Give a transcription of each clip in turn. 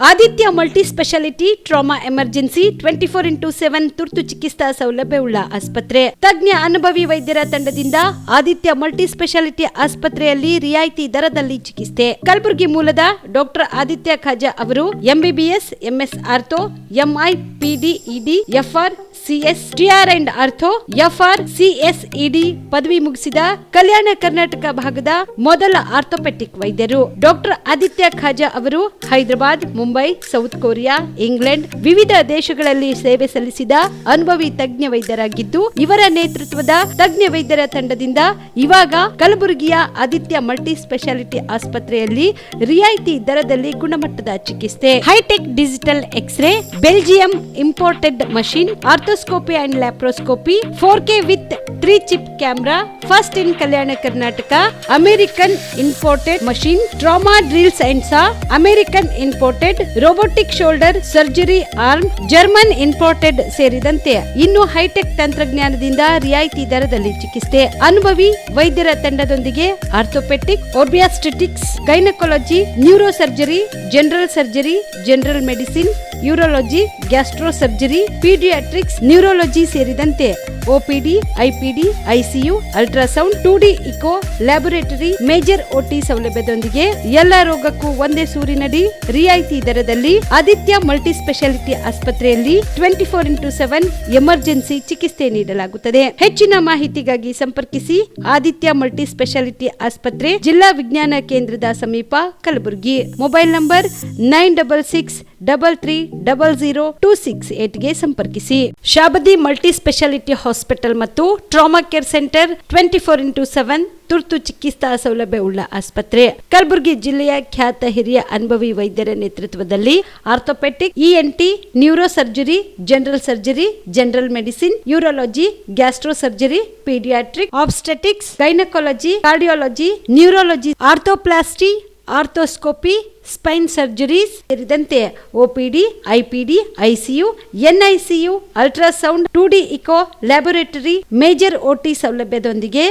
Aditya multi speciality trauma emergency 24x7 ತುರ್ತು ಚಿಕಿತ್ಸಾ ಸೌಲಭ್ಯವುಳ್ಳ ಆಸ್ಪತ್ರೆ. ತಜ್ಞ ಅನುಭವಿ ವೈದ್ಯರ ತಂಡದಿಂದ ಆದಿತ್ಯ ಮಲ್ಟಿ ಸ್ಪೆಷಾಲಿಟಿ ಆಸ್ಪತ್ರೆಯಲ್ಲಿ ರಿಯಾಯಿತಿ ದರದಲ್ಲಿ ಚಿಕಿತ್ಸೆ. ಕಲಬುರಗಿ ಮೂಲದ ಡಾಕ್ಟರ್ ಆದಿತ್ಯ ಖಾಜಾ ಅವರು MBBS, MS ortho, MI, PD, ED, FR, CS, TR and ortho, FR, CSED ಪದವಿ ಮುಗಿಸಿದ ಕಲ್ಯಾಣ ಕರ್ನಾಟಕ ಭಾಗದ ಮೊದಲ ಆರ್ಥೋಪೆಟಿಕ್ ವೈದ್ಯರು. ಡಾಕ್ಟರ್ ಆದಿತ್ಯ ಖಾಜಾ ಅವರು Hyderabad, Mumbai, south Korea, England ವಿವಿಧ ದೇಶಗಳಲ್ಲಿ ಸೇವೆ ಸಲ್ಲಿಸಿದ ಅನುಭವಿ ತಜ್ಞ ವೈದ್ಯರಾಗಿದ್ದು, ಇವರ ನೇತೃತ್ವದ ತಜ್ಞ ವೈದ್ಯರ ತಂಡದಿಂದ ಇವಾಗ ಕಲಬುರಗಿಯ ಆದಿತ್ಯ ಮಲ್ಟಿ ಸ್ಪೆಷಾಲಿಟಿ ಆಸ್ಪತ್ರೆಯಲ್ಲಿ ರಿಯಾಯಿತಿ ದರದಲ್ಲಿ ಗುಣಮಟ್ಟದ ಚಿಕಿತ್ಸೆ. Hitech digital x ray, Belgium imported machine, arthroscopy and laparoscopy, 4K with 3 chip camera, first in Kalyana Karnataka, American imported machine, trauma drills and saw, American imported robotic shoulder surgery arm, German imported ಸೇರಿದಂತೆ ಇನ್ನು high tech ತಂತ್ರಜ್ಞಾನದಿಂದ ರಿಯಾಯಿತಿ ದರದಲ್ಲಿ ಚಿಕಿತ್ಸೆ. ಅನುಭವಿ ವೈದ್ಯರ ತಂಡದೊಂದಿಗೆ orthopaedic, obstetrics, gynaecology, neuro surgery, general surgery, general medicine, urology, gastro surgery, paediatrics, neurology ಸೇರಿದಂತೆ OPD, IPD, ICU, ultrasound, 2D echo, laboratory, major OT ಸೌಲಭ್ಯದೊಂದಿಗೆ ಎಲ್ಲ ರೋಗಕ್ಕೂ ಒಂದೇ ಸೂರಿನಡಿ ರಿಯಾಯಿತಿ ದರದಲ್ಲಿ ಆದಿತ್ಯ ಮಲ್ಟಿ ಸ್ಪೆಷಾಲಿಟಿ ಆಸ್ಪತ್ರೆಯಲ್ಲಿ 24x7 ಎಮರ್ಜೆನ್ಸಿ ಚಿಕಿತ್ಸೆ ನೀಡಲಾಗುತ್ತದೆ. ಹೆಚ್ಚಿನ ಮಾಹಿತಿಗಾಗಿ ಸಂಪರ್ಕಿಸಿ ಆದಿತ್ಯ ಮಲ್ಟಿ ಸ್ಪೆಷಾಲಿಟಿ ಆಸ್ಪತ್ರೆ, ಜಿಲ್ಲಾ ವಿಜ್ಞಾನ ಕೇಂದ್ರದ ಸಮೀಪ, ಕಲಬುರಗಿ. ಮೊಬೈಲ್ ನಂಬರ್ 9663300268 ಗೆ ಸಂಪರ್ಕಿಸಿ. ಶಾಬದಿ ಮಲ್ಟಿ ಸ್ಪೆಷಾಲಿಟಿ ಹಾಸ್ಪಿಟಲ್ ಮತ್ತು ಟ್ರಾಮಾ ಕೇರ್ ಸೆಂಟರ್ 24x7 ತುರ್ತು ಚಿಕಿತ್ಸಾ ಸೌಲಭ್ಯವುಳ್ಳ ಆಸ್ಪತ್ರೆ. ಕಲಬುರಗಿ ಜಿಲ್ಲೆಯ ಖ್ಯಾತ ಹಿರಿಯ ಅನುಭವಿ ವೈದ್ಯರ ನೇತೃತ್ವದಲ್ಲಿ orthopaedic, ENT, neuro surgery, general surgery, general medicine, urology, gastro surgery, paediatric, obstetrics, gynaecology, cardiology, neurology, arthroplasty, arthroscopy, spine surgeries ಸೇರಿದಂತೆ OPD, IPD, ICU, NICU, ultrasound, 2D echo, laboratory, major OT ಸೌಲಭ್ಯದೊಂದಿಗೆ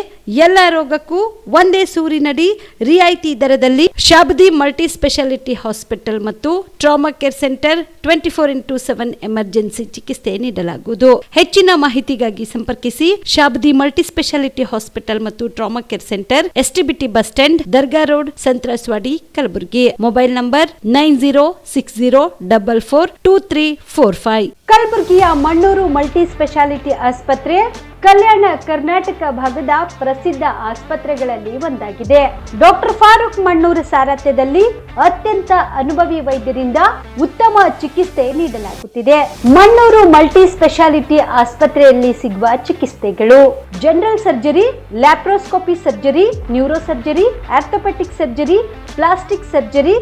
ಎಲ್ಲ ರೋಗಕ್ಕೂ ಒಂದೇ ಸೂರಿನಡಿ ರಿಯಾಯಿತಿ ದರದಲ್ಲಿ ಶಾಬದಿ ಮಲ್ಟಿ ಸ್ಪೆಷಾಲಿಟಿ ಹಾಸ್ಪಿಟಲ್ ಮತ್ತು trauma care centre 24x7 emergency ಚಿಕಿತ್ಸೆ ನೀಡಲಾಗುವುದು. ಹೆಚ್ಚಿನ ಮಾಹಿತಿಗಾಗಿ ಸಂಪರ್ಕಿಸಿ ಶಾಬದಿ ಮಲ್ಟಿ ಸ್ಪೆಷಾಲಿಟಿ ಹಾಸ್ಪಿಟಲ್ ಮತ್ತು trauma care centre, STBT bus stand, Dargah road, ಸಂತ್ರಸ್ವಾಡಿ, Kalaburagi. Mobile number 9060442345. ಕಲಬುರಗಿಯ ಮಣ್ಣೂರು ಮಲ್ಟಿ ಸ್ಪೆಷಾಲಿಟಿ ಆಸ್ಪತ್ರೆ ಕಲ್ಯಾಣ ಕರ್ನಾಟಕ ಭಾಗದ ಪ್ರಸಿದ್ಧ ಆಸ್ಪತ್ರೆಗಳಲ್ಲಿ ಒಂದಾಗಿದೆ. ಡಾಕ್ಟರ್ ಫಾರೂಕ್ ಮಣ್ಣೂರು ಸಾರಥ್ಯದಲ್ಲಿ ಅತ್ಯಂತ ಅನುಭವಿ ವೈದ್ಯರಿಂದ ಉತ್ತಮ ಚಿಕಿತ್ಸೆ ನೀಡಲಾಗುತ್ತಿದೆ. ಮಣ್ಣೂರು ಮಲ್ಟಿ ಸ್ಪೆಷಾಲಿಟಿ ಆಸ್ಪತ್ರೆಯಲ್ಲಿ ಸಿಗುವ ಚಿಕಿತ್ಸೆಗಳು: general surgery, laparoscopy surgery, neuro surgery, orthopaedic surgery, plastic surgery,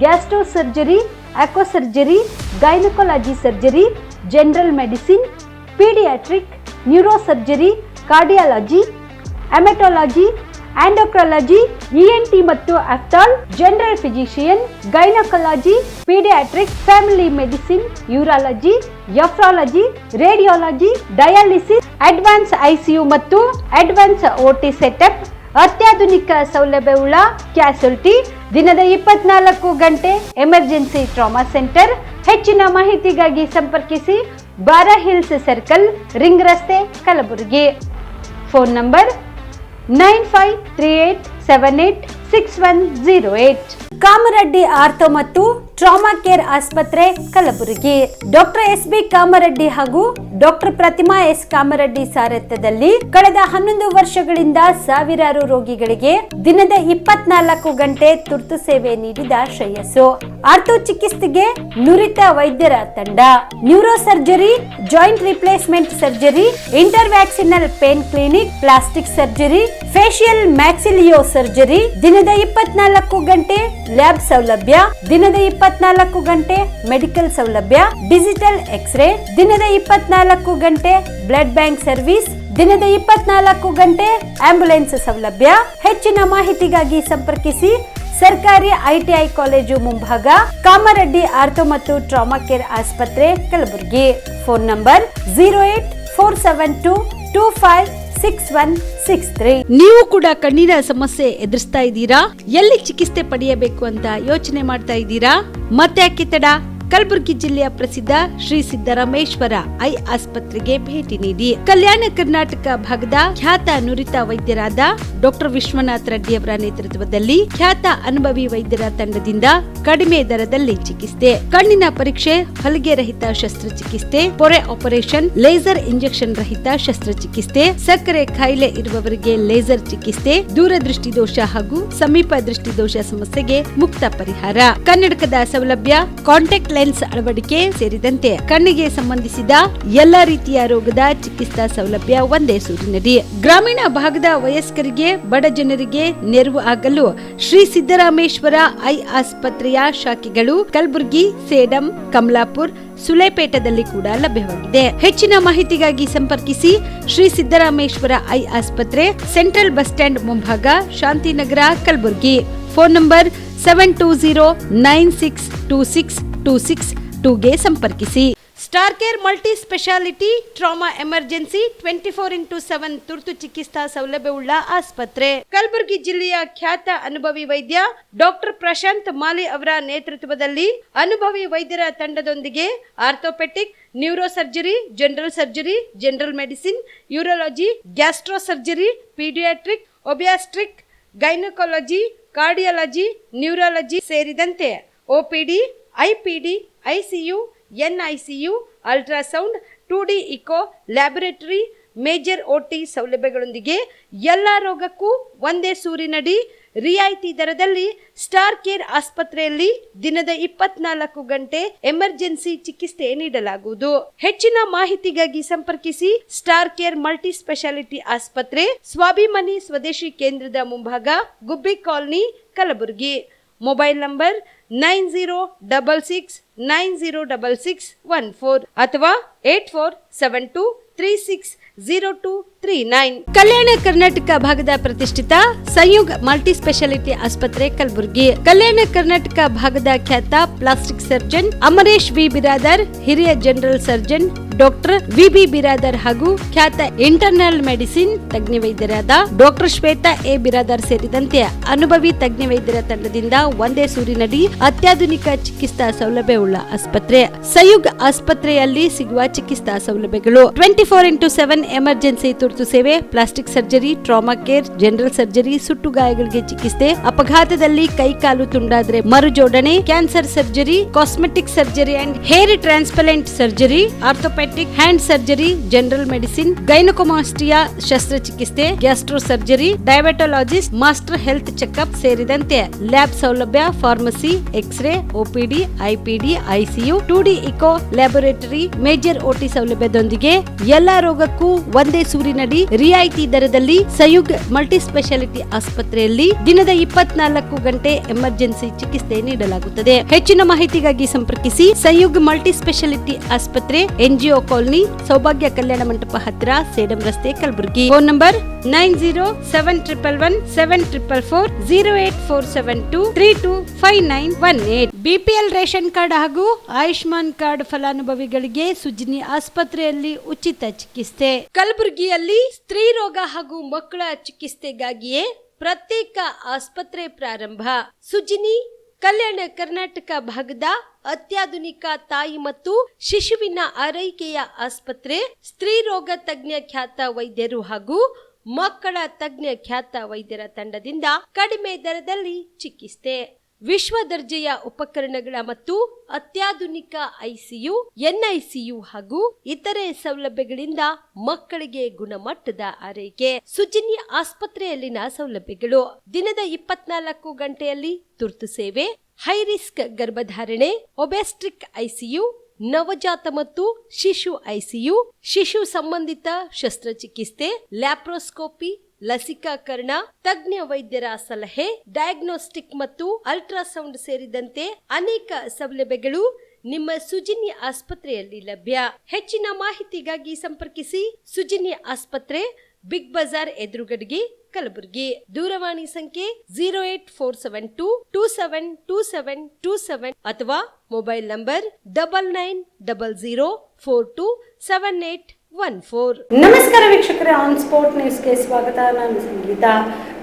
gastro surgery, aqua surgery, gynaecology surgery, general medicine, paediatric, neuro surgery, cardiology, haematology, endocrinology, ENT ಮತ್ತು ophthal, general physician, gynaecology, paediatric, family medicine, urology, nephrology, radiology, dialysis, advance ICU ಮತ್ತು advance OT setup, ಅತ್ಯಾಧುನಿಕ ಸೌಲಭ್ಯವುಳ್ಳ ಕ್ಯಾಸುಲಿಟಿ, ದಿನದ 24 ಗಂಟೆ emergency trauma centre. ಹೆಚ್ಚಿನ ಮಾಹಿತಿಗಾಗಿ ಸಂಪರ್ಕಿಸಿ ಬಾರಾ hills circle, ring ರಸ್ತೆ, Kalaburagi. Phone number 9538786108. Kamareddy ortho ಮತ್ತು ಟ್ರಾಮಾ ಕೇರ್ ಆಸ್ಪತ್ರೆ, ಕಲಬುರಗಿ. ಡಾಕ್ಟರ್ SB ಕಾಮರೆಡ್ಡಿ ಹಾಗೂ ಡಾಕ್ಟರ್ ಪ್ರತಿಮಾ S ಕಾಮರೆಡ್ಡಿ ಸಾರಥ್ಯದಲ್ಲಿ ಕಳೆದ 11 ವರ್ಷಗಳಿಂದ ಸಾವಿರಾರು ರೋಗಿಗಳಿಗೆ ದಿನದ 24 ಗಂಟೆ ತುರ್ತು ಸೇವೆ ನೀಡಿದ ಶ್ರೇಯಸ್ಸು. ಆರ್ಥೋ ಚಿಕಿತ್ಸೆಗೆ ನುರಿತ ವೈದ್ಯರ ತಂಡ, neuro surgery, joint replacement surgery, interventional pain clinic, plastic surgery, facial maxillo surgery, ದಿನದ 24 ಗಂಟೆ ಲ್ಯಾಬ್ ಸೌಲಭ್ಯ, ದಿನದ 24 ಗಂಟೆ ಮೆಡಿಕಲ್ ಸೌಲಭ್ಯ, ಡಿಜಿಟಲ್ ಎಕ್ಸ್ರೇ, ದಿನದ 24 ಗಂಟೆ ಬ್ಲಡ್ ಬ್ಯಾಂಕ್ ಸರ್ವಿಸ್, ದಿನದ 24 ಗಂಟೆ ಆಂಬ್ಯುಲೆನ್ಸ್ ಸೌಲಭ್ಯ. ಹೆಚ್ಚಿನ ಮಾಹಿತಿಗಾಗಿ ಸಂಪರ್ಕಿಸಿ ಸರ್ಕಾರಿ ITI ಕಾಲೇಜು ಮುಂಭಾಗ, ಕಾಮರೆಡ್ಡಿ ಆರ್ಥೋ ಮತ್ತು ಟ್ರಾಮಾ ಕೇರ್ ಆಸ್ಪತ್ರೆ, ಕಲಬುರಗಿ. Phone number 0847225 6163. ನೀವು ಕೂಡ ಕಣ್ಣಿನ ಸಮಸ್ಯೆ ಎದುರಿಸ್ತಾ ಇದ್ದೀರಾ? ಎಲ್ಲಿ ಚಿಕಿತ್ಸೆ ಪಡೆಯಬೇಕು ಅಂತ ಯೋಚನೆ ಮಾಡ್ತಾ ಇದ್ದೀರಾ? ಮತ್ತೆ ಯಾಕೆ ತಡ? ಕಲಬುರಗಿ ಜಿಲ್ಲೆಯ ಪ್ರಸಿದ್ಧ ಶ್ರೀ ಸಿದ್ದರಾಮೇಶ್ವರ ಐ ಆಸ್ಪತ್ರೆಗೆ ಭೇಟಿ ನೀಡಿ ಕಲ್ಯಾಣ ಕರ್ನಾಟಕ ಭಾಗದ ಖ್ಯಾತ ನುರಿತ ವೈದ್ಯರಾದ ಡಾಕ್ಟರ್ ವಿಶ್ವನಾಥ್ ರೆಡ್ಡಿ ಅವರ ನೇತೃತ್ವದಲ್ಲಿ ಖ್ಯಾತ ಅನುಭವಿ ವೈದ್ಯರ ತಂಡದಿಂದ ಕಡಿಮೆ ದರದಲ್ಲಿ ಚಿಕಿತ್ಸೆ, ಕಣ್ಣಿನ ಪರೀಕ್ಷೆ, ಹೊಲಿಗೆ ರಹಿತ ಶಸ್ತ್ರಚಿಕಿತ್ಸೆ, ಪೊರೆ ಆಪರೇಷನ್, ಲೇಸರ್ ಇಂಜೆಕ್ಷನ್ ರಹಿತ ಶಸ್ತ್ರಚಿಕಿತ್ಸೆ, ಸಕ್ಕರೆ ಕಾಯಿಲೆ ಇರುವವರಿಗೆ ಲೇಸರ್ ಚಿಕಿತ್ಸೆ, ದೂರದೃಷ್ಟಿ ದೋಷ ಹಾಗೂ ಸಮೀಪ ದೃಷ್ಟಿ ದೋಷ ಸಮಸ್ಯೆಗೆ ಮುಕ್ತ ಪರಿಹಾರ, ಕನ್ನಡಕದ ಸೌಲಭ್ಯ, ಕಾಂಟ್ಯಾಕ್ಟ್ ಲೆನ್ಸ್ ಅಳವಡಿಕೆ ಸೇರಿದಂತೆ ಕಣ್ಣಿಗೆ ಸಂಬಂಧಿಸಿದ ಎಲ್ಲಾ ರೀತಿಯ ರೋಗದ ಚಿಕಿತ್ಸಾ ಸೌಲಭ್ಯ ಒಂದೇ ಸೂರಿನಡಿ. ಗ್ರಾಮೀಣ ಭಾಗದ ವಯಸ್ಕರಿಗೆ, ಬಡ ಜನರಿಗೆ ನೆರವು ಆಗಲು ಶ್ರೀ ಸಿದ್ದರಾಮೇಶ್ವರ ಐ ಆಸ್ಪತ್ರೆಯ ಶಾಖೆಗಳು ಕಲಬುರಗಿ, ಸೇಡಂ, ಕಮಲಾಪುರ್, ಸುಲೇಪೇಟದಲ್ಲಿ ಕೂಡ ಲಭ್ಯವಾಗಿದೆ. ಹೆಚ್ಚಿನ ಮಾಹಿತಿಗಾಗಿ ಸಂಪರ್ಕಿಸಿ ಶ್ರೀ ಸಿದ್ದರಾಮೇಶ್ವರ ಐ ಆಸ್ಪತ್ರೆ, ಸೆಂಟ್ರಲ್ ಬಸ್ ಸ್ಟ್ಯಾಂಡ್ ಮುಂಭಾಗ, ಶಾಂತಿನಗರ, ಕಲಬುರಗಿ. ಫೋನ್ ನಂಬರ್ 7209626262ಗೆ ಸಂಪರ್ಕಿಸಿ. Star care multi speciality trauma emergency 24x7 ತುರ್ತು ಚಿಕಿತ್ಸಾ ಸೌಲಭ್ಯವುಳ್ಳ ಆಸ್ಪತ್ರೆ. ಕಲಬುರಗಿ ಜಿಲ್ಲೆಯ ಖ್ಯಾತ ಅನುಭವಿ ವೈದ್ಯ ಡಾಕ್ಟರ್ ಪ್ರಶಾಂತ್ ಮಾಲಿ ಅವರ ನೇತೃತ್ವದಲ್ಲಿ ಅನುಭವಿ ವೈದ್ಯರ ತಂಡದೊಂದಿಗೆ orthopaedic, neuro surgery, general surgery, general medicine, urology, gastro surgery, paediatric, obstetric, gynaecology, cardiology, neurology ಸೇರಿದಂತೆ OPD, IPD, ICU, NICU, ultrasound, 2D echo, laboratory, major OT ಸೌಲಭ್ಯಗಳೊಂದಿಗೆ ಎಲ್ಲ ರೋಗಕ್ಕೂ ಒಂದೇ ಸೂರಿನಡಿ ರಿಯಾಯಿತಿ ದರದಲ್ಲಿ ಸ್ಟಾರ್ ಕೇರ್ ಆಸ್ಪತ್ರೆಯಲ್ಲಿ ದಿನದ 24 ಗಂಟೆ ಎಮರ್ಜೆನ್ಸಿ ಚಿಕಿತ್ಸೆ ನೀಡಲಾಗುವುದು. ಹೆಚ್ಚಿನ ಮಾಹಿತಿಗಾಗಿ ಸಂಪರ್ಕಿಸಿ ಸ್ಟಾರ್ ಕೇರ್ ಮಲ್ಟಿ ಸ್ಪೆಷಾಲಿಟಿ ಆಸ್ಪತ್ರೆ, ಸ್ವಾಭಿಮಾನಿ ಸ್ವದೇಶಿ ಕೇಂದ್ರದ ಮುಂಭಾಗ, ಗುಬ್ಬಿ ಕಾಲನಿ, ಕಲಬುರಗಿ. ಮೊಬೈಲ್ ನಂಬರ್ 9066906614 ಅಥವಾ 8472360239. ಕಲ್ಯಾಣ ಕರ್ನಾಟಕ ಭಾಗದ ಪ್ರತಿಷ್ಠಿತ ಸಂಯುಗ್ ಮಲ್ಟಿ ಸ್ಪೆಷಾಲಿಟಿ ಆಸ್ಪತ್ರೆ ಕಲಬುರಗಿ. ಕಲ್ಯಾಣ ಕರ್ನಾಟಕ ಭಾಗದ ಖ್ಯಾತ plastic surgeon Amaresh B Biradar, ಹಿರಿಯ ಜನರಲ್ ಸರ್ಜನ್ ಡಾಕ್ಟರ್ ವಿ.ಬಿ. ಬಿರಾದರ್ ಹಾಗೂ ಖ್ಯಾತ ಇಂಟರ್ನಲ್ ಮೆಡಿಸಿನ್ ತಜ್ಞ ವೈದ್ಯರಾದ ಡಾಕ್ಟರ್ ಶ್ವೇತಾ ಎ. ಬಿರಾದರ್ ಸೇರಿದಂತೆ ಅನುಭವಿ ತಜ್ಞ ವೈದ್ಯರ ತಂಡದಿಂದ ಒಂದೇ ಸೂರಿನಡಿ ಅತ್ಯಾಧುನಿಕ ಚಿಕಿತ್ಸಾ ಸೌಲಭ್ಯವುಳ್ಳ ಆಸ್ಪತ್ರೆ. ಸಂಯುಗ್ ಆಸ್ಪತ್ರೆಯಲ್ಲಿ ಸಿಗುವ ಚಿಕಿತ್ಸಾ ಸೌಲಭ್ಯಗಳು: 24x7 ಎಮರ್ಜೆನ್ಸಿ ತುರ್ತು ಸೇವೆ, plastic surgery, trauma care, general surgery, ಸುಟ್ಟು ಗಾಯಗಳಿಗೆ ಚಿಕಿತ್ಸೆ, ಅಪಘಾತದಲ್ಲಿ ಕೈ ಕಾಲು ತುಂಡಾದ್ರೆ ಮರು ಜೋಡಣೆ, cancer surgery, cosmetic surgery and hair transplant surgery, orthopaedic hand surgery, general medicine, gynaecomastia ಶಸ್ತ್ರಚಿಕಿತ್ಸೆ, gastro surgery, diabetologist, master health checkup ಸೇರಿದಂತೆ ಲ್ಯಾಬ್ ಸೌಲಭ್ಯ, pharmacy, X ray, OPD, IPD, ICU, 2D echo, laboratory, major OT ಸೌಲಭ್ಯದೊಂದಿಗೆ ಎಲ್ಲಾ ರೋಗಕ್ಕೂ ಒಂದೇ ಸೂರಿನಡಿ ರಿಯಾಯಿತಿ ದರದಲ್ಲಿ ಸಂಯುಗ್ multi speciality ಆಸ್ಪತ್ರೆಯಲ್ಲಿ ದಿನದ 24 ಗಂಟೆ ಎಮರ್ಜೆನ್ಸಿ ಚಿಕಿತ್ಸೆ ನೀಡಲಾಗುತ್ತದೆ. ಹೆಚ್ಚಿನ ಮಾಹಿತಿಗಾಗಿ ಸಂಪರ್ಕಿಸಿ ಸಂಯುಗ್ ಮಲ್ಟಿ ಸ್ಪೆಷಾಲಿಟಿ ಆಸ್ಪತ್ರೆ, NGO ಕಾಲನಿ, ಸೌಭಾಗ್ಯ ಕಲ್ಯಾಣ ಮಂಟಪ ಹತ್ತಿರ, ಸೇಡಂ ರಸ್ತೆ, Kalaburagi. Phone number 9071117444 08472325918. BPL ration card ಹಾಗೂ ಆಯುಷ್ಮಾನ್ ಕಾರ್ಡ್ ಫಲಾನುಭವಿಗಳಿಗೆ ಸುಜಿನಿ ಆಸ್ಪತ್ರೆಯಲ್ಲಿ ಉಚಿತ ಚಿಕಿತ್ಸೆ. ಕಲಬುರಗಿಯಲ್ಲಿ ಸ್ತ್ರೀ ರೋಗ ಹಾಗೂ ಮಕ್ಕಳ ಚಿಕಿತ್ಸೆಗಾಗಿಯೇ ಪ್ರತ್ಯೇಕ ಆಸ್ಪತ್ರೆ ಪ್ರಾರಂಭ. ಸುಜಿನಿ ಕಲ್ಯಾಣ ಕರ್ನಾಟಕ ಭಾಗದ ಅತ್ಯಾಧುನಿಕ ತಾಯಿ ಮತ್ತು ಶಿಶುವಿನ ಆರೈಕೆಯ ಆಸ್ಪತ್ರೆ. ಸ್ತ್ರೀ ರೋಗ ತಜ್ಞ ಖ್ಯಾತ ವೈದ್ಯರು ಹಾಗೂ ಮಕ್ಕಳ ತಜ್ಞ ಖ್ಯಾತ ವೈದ್ಯರ ತಂಡದಿಂದ ಕಡಿಮೆ ದರದಲ್ಲಿ ಚಿಕಿತ್ಸೆ, ವಿಶ್ವ ದರ್ಜೆಯ ಉಪಕರಣಗಳ ಮತ್ತು ಅತ್ಯಾಧುನಿಕ ಐಸಿಯು, ಎನ್ಐಸಿಯು ಹಾಗೂ ಇತರೆ ಸೌಲಭ್ಯಗಳಿಂದ ಮಕ್ಕಳಿಗೆ ಗುಣಮಟ್ಟದ ಆರೈಕೆ. ಸುಜಿನಿ ಆಸ್ಪತ್ರೆಯಲ್ಲಿನ ಸೌಲಭ್ಯಗಳು: ದಿನದ 24 ಗಂಟೆಯಲ್ಲಿ ತುರ್ತು ಸೇವೆ, ಹೈ ರಿಸ್ಕ್ ಗರ್ಭಧಾರಣೆ, ಒಬ್ಯಾಸ್ಟ್ರಿಕ್ ಐಸಿಯು, ನವಜಾತ ಮತ್ತು ಶಿಶು ಐಸಿಯು, ಶಿಶು ಸಂಬಂಧಿತ ಶಸ್ತ್ರಚಿಕಿತ್ಸೆ, ಲ್ಯಾಪ್ರೋಸ್ಕೋಪಿ, ಲಸಿಕಾಕರಣ, ತಜ್ಞ ವೈದ್ಯರ ಸಲಹೆ, ಡಯಾಗ್ನೋಸ್ಟಿಕ್ ಮತ್ತು ಅಲ್ಟ್ರಾಸೌಂಡ್ ಸೇರಿದಂತೆ ಅನೇಕ ಸೌಲಭ್ಯಗಳು ನಿಮ್ಮ ಸುಜಿನಿ ಆಸ್ಪತ್ರೆಯಲ್ಲಿ ಲಭ್ಯ. ಹೆಚ್ಚಿನ ಮಾಹಿತಿಗಾಗಿ ಸಂಪರ್ಕಿಸಿ ಸುಜಿನಿ ಆಸ್ಪತ್ರೆ, ಬಿಗ್ ಬಜಾರ್ ಎದುರುಗಡೆಗೆ, ಕಲಬುರಗಿ. ದೂರವಾಣಿ ಸಂಖ್ಯೆ 08472272727 ಅಥವಾ ಮೊಬೈಲ್ ನಂಬರ್ 99004278 ನಮಸ್ಕಾರ ವೀಕ್ಷಕರೇ, ಆನ್ ಸ್ಪಾಟ್ ನ್ಯೂಸ್ಗೆ ಸ್ವಾಗತ. ನಾನು ಸಂಗೀತ.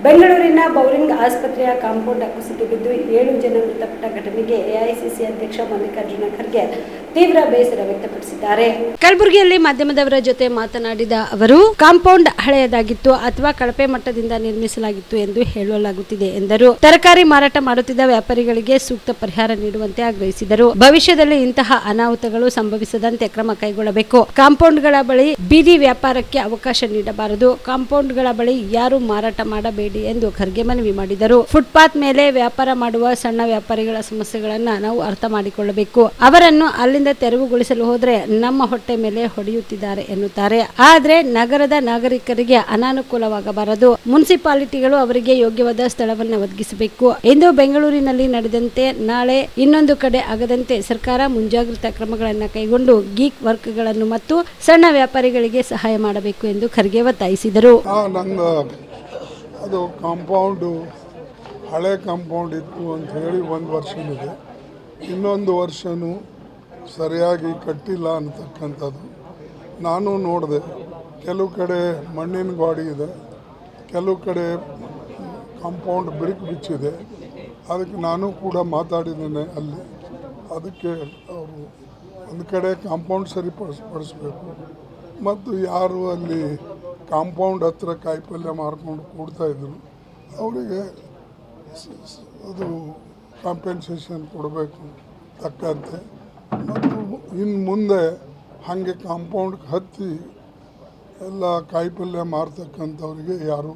ಬೆಂಗಳೂರಿನ ಬೌರಿಂಗ್ ಆಸ್ಪತ್ರೆಯ ಕಾಂಪೌಂಡ್ ಕುಸಿದು ಬಿದ್ದು 7 ಜನ ಮೃತಪಟ್ಟ ಘಟನೆಗೆ ಎಐಸಿಸಿ ಅಧ್ಯಕ್ಷ ಮಲ್ಲಿಕಾರ್ಜುನ ಖರ್ಗೆ ತೀವ್ರ ಬೇಸರ ವ್ಯಕ್ತಪಡಿಸಿದ್ದಾರೆ. ಕಲಬುರಗಿಯಲ್ಲಿ ಮಾಧ್ಯಮದವರ ಜೊತೆ ಮಾತನಾಡಿದ ಅವರು, ಕಾಂಪೌಂಡ್ ಹಳೆಯದಾಗಿತ್ತು ಅಥವಾ ಕಳಪೆ ಮಟ್ಟದಿಂದ ನಿರ್ಮಿಸಲಾಗಿತ್ತು ಎಂದು ಹೇಳಲಾಗುತ್ತಿದೆ ಎಂದರು. ತರಕಾರಿ ಮಾರಾಟ ಮಾಡುತ್ತಿದ್ದ ವ್ಯಾಪಾರಿಗಳಿಗೆ ಸೂಕ್ತ ಪರಿಹಾರ ನೀಡುವಂತೆ ಆಗ್ರಹಿಸಿದರು. ಭವಿಷ್ಯದಲ್ಲಿ ಇಂತಹ ಅನಾಹುತಗಳು ಸಂಭವಿಸದಂತೆ ಕ್ರಮ ಕೈಗೊಳ್ಳಬೇಕು. ಕಾಂಪೌಂಡ್ಗಳ ಬಳಿ ಬೀದಿ ವ್ಯಾಪಾರಕ್ಕೆ ಅವಕಾಶ ನೀಡಬಾರದು. ಕಾಂಪೌಂಡ್ಗಳ ಬಳಿ ಯಾರು ಮಾರಾಟ ಮಾಡಬೇಡಿ ಎಂದು ಖರ್ಗೆ ಮನವಿ ಮಾಡಿದರು. ಫುಟ್ಪಾತ್ ಮೇಲೆ ವ್ಯಾಪಾರ ಮಾಡುವ ಸಣ್ಣ ವ್ಯಾಪಾರಿಗಳ ಸಮಸ್ಯೆಗಳನ್ನ ನಾವು ಅರ್ಥ ಮಾಡಿಕೊಳ್ಳಬೇಕು. ಅವರನ್ನು ಅಲ್ಲಿಂದ ತೆರವುಗೊಳಿಸಲು ಹೋದ್ರೆ ನಮ್ಮ ಹೊಟ್ಟೆ ಮೇಲೆ ಹೊಡೆಯುತ್ತಿದ್ದಾರೆ ಎನ್ನುತ್ತಾರೆ. ಆದ್ರೆ ನಗರದ ನಾಗರಿಕರಿಗೆ ಅನಾನುಕೂಲವಾಗಬಾರದು. ಮುನ್ಸಿಪಾಲಿಟಿಗಳು ಅವರಿಗೆ ಯೋಗ್ಯವಾದ ಸ್ಥಳವನ್ನು ಒದಗಿಸಬೇಕು ಎಂದು ಬೆಂಗಳೂರಿನಲ್ಲಿ ನಡೆದಂತೆ ನಾಳೆ ಇನ್ನೊಂದು ಕಡೆ ಆಗದಂತೆ ಸರ್ಕಾರ ಮುಂಜಾಗ್ರತಾ ಕ್ರಮಗಳನ್ನು ಕೈಗೊಂಡು ಗೀಗ್ ವರ್ಕ್ಗಳನ್ನು ಮತ್ತು ಸಣ್ಣ ವ್ಯಾಪಾರಿಗಳಿಗೆ ಸಹಾಯ ಮಾಡಬೇಕು ಎಂದು ಖರ್ಗೆ ಒತ್ತಾಯಿಸಿದರು. ಅದು ಕಾಂಪೌಂಡು ಹಳೆ ಕಾಂಪೌಂಡ್ ಇತ್ತು ಅಂತ ಹೇಳಿ 1 ವರ್ಷವಿದೆ, ಇನ್ನೊಂದು ವರ್ಷನೂ ಸರಿಯಾಗಿ ಕಟ್ಟಿಲ್ಲ ಅಂತಕ್ಕಂಥದ್ದು ನಾನು ನೋಡಿದೆ. ಕೆಲವು ಕಡೆ ಮಣ್ಣಿನ ಗಾಡಿ ಇದೆ, ಕೆಲವು ಕಡೆ ಕಾಂಪೌಂಡ್ ಬ್ರಿಕ್ ಬಿಚ್ಚಿದೆ. ಅದಕ್ಕೆ ನಾನು ಕೂಡ ಮಾತಾಡಿದ್ದೇನೆ. ಅಲ್ಲಿ ಅದಕ್ಕೆ ಅವರು ಒಂದು ಕಡೆ ಕಾಂಪೌಂಡ್ ಸರಿಪಡಿಸ್ಬೇಕು ಮತ್ತು ಯಾರು ಅಲ್ಲಿ ಕಾಂಪೌಂಡ್ ಹತ್ರ ಕಾಯಿಪಲ್ಯ ಮಾರ್ಕೊಂಡು ಕೊಡ್ತಾಯಿದ್ರು ಅವರಿಗೆ ಅದು ಕಾಂಪೆನ್ಸೇಷನ್ ಕೊಡಬೇಕು ತಕ್ಕಂತೆ. ಮತ್ತು ಇನ್ನು ಮುಂದೆ ಹಾಗೆ ಕಾಂಪೌಂಡ್ಗೆ ಹತ್ತಿ ಎಲ್ಲ ಕಾಯಿಪಲ್ಯ ಮಾರ್ತಕ್ಕಂಥವ್ರಿಗೆ ಯಾರು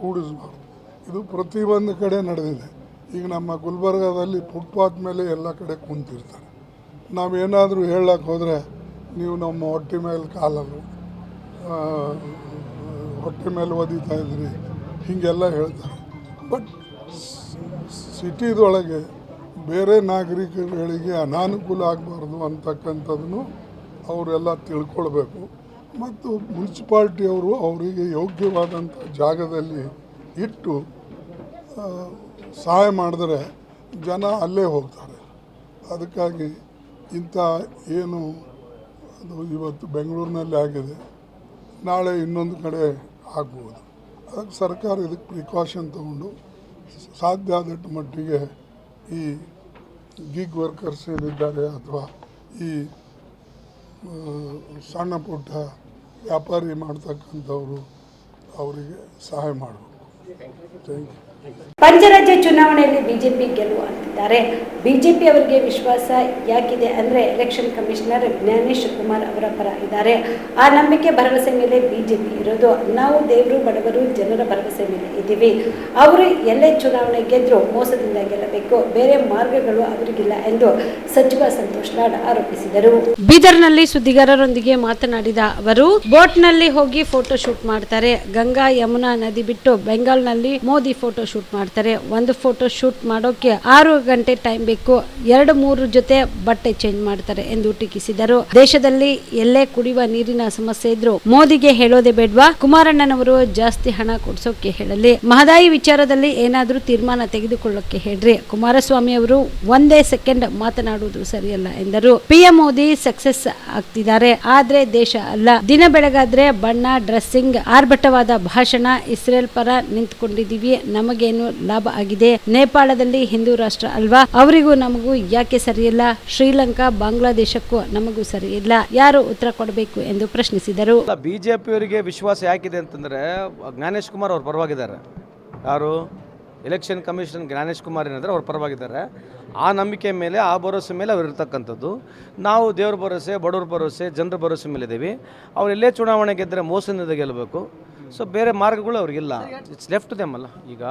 ಕೂಡಿಸ್ಬಾರ್ದು. ಇದು ಪ್ರತಿಯೊಂದು ಕಡೆ ನಡೆದಿದೆ. ಈಗ ನಮ್ಮ ಗುಲ್ಬರ್ಗಾದಲ್ಲಿ ಫುಟ್ಪಾತ್ ಮೇಲೆ ಎಲ್ಲ ಕಡೆ ಕುಂತಿರ್ತಾರೆ. ನಾವೇನಾದರೂ ಹೇಳಕ್ಕೆ ಹೋದರೆ ನೀವು ನಮ್ಮ ಹೊಟ್ಟೆ ಮೇಲೆ ಕಾಲಲ್ಲಿ ಹೊಟ್ಟೆ ಮೇಲೆ ಒದಿತಾ ಇದ್ರಿ ಹೀಗೆಲ್ಲ ಹೇಳ್ತಾರೆ. ಬಟ್ ಸಿಟಿದೊಳಗೆ ಬೇರೆ ನಾಗರಿಕರುಗಳಿಗೆ ಅನಾನುಕೂಲ ಆಗಬಾರ್ದು ಅಂತಕ್ಕಂಥದ್ದನ್ನು ಅವರೆಲ್ಲ ತಿಳ್ಕೊಳ್ಬೇಕು. ಮತ್ತು ಮುನ್ಸಿಪಾಲ್ಟಿಯವರು ಅವರಿಗೆ ಯೋಗ್ಯವಾದಂಥ ಜಾಗದಲ್ಲಿ ಇಟ್ಟು ಸಹಾಯ ಮಾಡಿದ್ರೆ ಜನ ಅಲ್ಲೇ ಹೋಗ್ತಾರೆ. ಅದಕ್ಕಾಗಿ ಇಂಥ ಏನು ಅದು ಇವತ್ತು ಬೆಂಗಳೂರಿನಲ್ಲಿ ಆಗಿದೆ, ನಾಳೆ ಇನ್ನೊಂದು ಕಡೆ ಆಗ್ಬೋದು. ಅದಕ್ಕೆ ಸರ್ಕಾರ ಇದಕ್ಕೆ ಪ್ರಿಕಾಷನ್ ತಗೊಂಡು ಸಾಧ್ಯ ಆದಷ್ಟು ಮಟ್ಟಿಗೆ ಈ ಗಿಗ್ ವರ್ಕರ್ಸ್ ಏನಿದ್ದಾರೆ ಅಥವಾ ಈ ಸಣ್ಣ ಪುಟ್ಟ ವ್ಯಾಪಾರಿ ಮಾಡ್ತಕ್ಕಂಥವರು ಅವರಿಗೆ ಸಹಾಯ ಮಾಡಬೇಕು. Thank you. ಪಂಚರಾಜ್ಯ ಚುನಾವಣೆಯಲ್ಲಿ ಬಿಜೆಪಿ ಗೆಲುವು ಅಂತಿದ್ದಾರೆ. ಬಿಜೆಪಿ ಅವರಿಗೆ ವಿಶ್ವಾಸ ಯಾಕಿದೆ ಅಂದರೆ ಎಲೆಕ್ಷನ್ ಕಮಿಷನರ್ ಜ್ಞಾನೇಶ್ ಕುಮಾರ್ ಅವರ ಪರ ಇದ್ದಾರೆ. ಆ ನಂಬಿಕೆ ಭರವಸೆ ಮೇಲೆ ಬಿಜೆಪಿ ಇರೋದು. ನಾವು ದೇವರು ಬಡವರು ಜನರ ಭರವಸೆ ಮೇಲೆ ಇದ್ದೀವಿ. ಅವರು ಎಲ್ಲೇ ಚುನಾವಣೆ ಗೆದ್ದರೂ ಮೋಸದಿಂದ ಗೆಲ್ಲಬೇಕು, ಬೇರೆ ಮಾರ್ಗಗಳು ಅವರಿಗಿಲ್ಲ ಎಂದು ಸಚಿವ ಸಂತೋಷ್ ಲಾಡ್ ಆರೋಪಿಸಿದರು. ಬೀದರ್ನಲ್ಲಿ ಸುದ್ದಿಗಾರರೊಂದಿಗೆ ಮಾತನಾಡಿದ ಅವರು, ಬೋಟ್ನಲ್ಲಿ ಹೋಗಿ ಫೋಟೋ ಶೂಟ್ ಮಾಡ್ತಾರೆ. ಗಂಗಾ ಯಮುನಾ ನದಿ ಬಿಟ್ಟು ಬೆಂಗಾಲ್ನಲ್ಲಿ ಮೋದಿ ಫೋಟೋ ಶೂಟ್ ಮಾಡ್ತಾರೆ. ಒಂದು ಫೋಟೋ ಶೂಟ್ ಮಾಡೋಕೆ 6 ಗಂಟೆ ಟೈಮ್ ಬೇಕು. 2-3 ಜೊತೆ ಬಟ್ಟೆ ಚೇಂಜ್ ಮಾಡ್ತಾರೆ ಎಂದು ಟೀಕಿಸಿದರು. ದೇಶದಲ್ಲಿ ಎಲ್ಲೇ ಕುಡಿಯುವ ನೀರಿನ ಸಮಸ್ಯೆ ಇದ್ರು ಮೋದಿಗೆ ಹೇಳೋದೇ ಬೇಡ್ವಾ? ಕುಮಾರಣ್ಣನವರು ಜಾಸ್ತಿ ಹಣ ಕೊಡ್ಸೋಕೆ ಹೇಳಲಿ. ಮಹದಾಯಿ ವಿಚಾರದಲ್ಲಿ ಏನಾದ್ರೂ ತೀರ್ಮಾನ ತೆಗೆದುಕೊಳ್ಳೋಕೆ ಹೇಳ್ರಿ. ಕುಮಾರಸ್ವಾಮಿ ಅವರು ಒಂದೇ ಸೆಕೆಂಡ್ ಮಾತನಾಡುವುದು ಸರಿಯಲ್ಲ ಎಂದರು. ಪಿಎಂ ಮೋದಿ ಸಕ್ಸಸ್ ಆಗ್ತಿದ್ದಾರೆ, ಆದ್ರೆ ದೇಶ ಅಲ್ಲ. ದಿನ ಬೆಳಗಾದ್ರೆ ಬಣ್ಣ, ಡ್ರೆಸ್ಸಿಂಗ್, ಆರ್ಭಟವಾದ ಭಾಷಣ, ಇಸ್ರೇಲ್ ಪರ ನಿಂತ್ಕೊಂಡಿದೀವಿ, ನಮಗೇನು ಲಾಭ ಆಗಿದೆ? ನೇಪಾಳದಲ್ಲಿ ಹಿಂದೂ ರಾಷ್ಟ್ರ ಅಲ್ವಾ? ಅವರಿಗೂ ನಮಗೂ ಯಾಕೆ ಸರಿಯಿಲ್ಲ? ಶ್ರೀಲಂಕಾ, ಬಾಂಗ್ಲಾದೇಶಕ್ಕೂ ನಮಗೂ ಸರಿಯಿಲ್ಲ. ಯಾರು ಉತ್ತರ ಕೊಡಬೇಕು ಎಂದು ಪ್ರಶ್ನಿಸಿದರು. ಬಿಜೆಪಿಯವರಿಗೆ ವಿಶ್ವಾಸ ಯಾಕಿದೆ ಅಂತಂದ್ರೆ ಜ್ಞಾನೇಶ್ ಕುಮಾರ್ ಅವ್ರ ಪರವಾಗಿದ್ದಾರೆ. ಯಾರು ಎಲೆಕ್ಷನ್ ಕಮಿಷನ್ ಜ್ಞಾನೇಶ್ ಕುಮಾರ್ ಏನಾದರೆ ಅವ್ರ ಪರವಾಗಿದ್ದಾರೆ. ಆ ನಂಬಿಕೆ ಮೇಲೆ, ಆ ಭರವಸೆ ಮೇಲೆ ಅವ್ರು ಇರ್ತಕ್ಕಂಥದ್ದು. ನಾವು ದೇವ್ರ ಭರವಸೆ, ಬಡವ್ರ ಭರವಸೆ, ಜನರ ಭರವಸೆ ಮೇಲೆ ಇದ್ದೀವಿ. ಅವರೆಲ್ಲೇ ಚುನಾವಣೆ ಗೆದ್ದರೆ ಮೋಸದಿಂದ ಗೆಲ್ಲಬೇಕು. ಸೊ ಬೇರೆ ಮಾರ್ಗಗಳು ಅವ್ರಿಗಿಲ್ಲ. ಇಟ್ಸ್ ಲೆಫ್ಟ್ ದೆಮ್ ಅಲ್ಲ. ಈಗ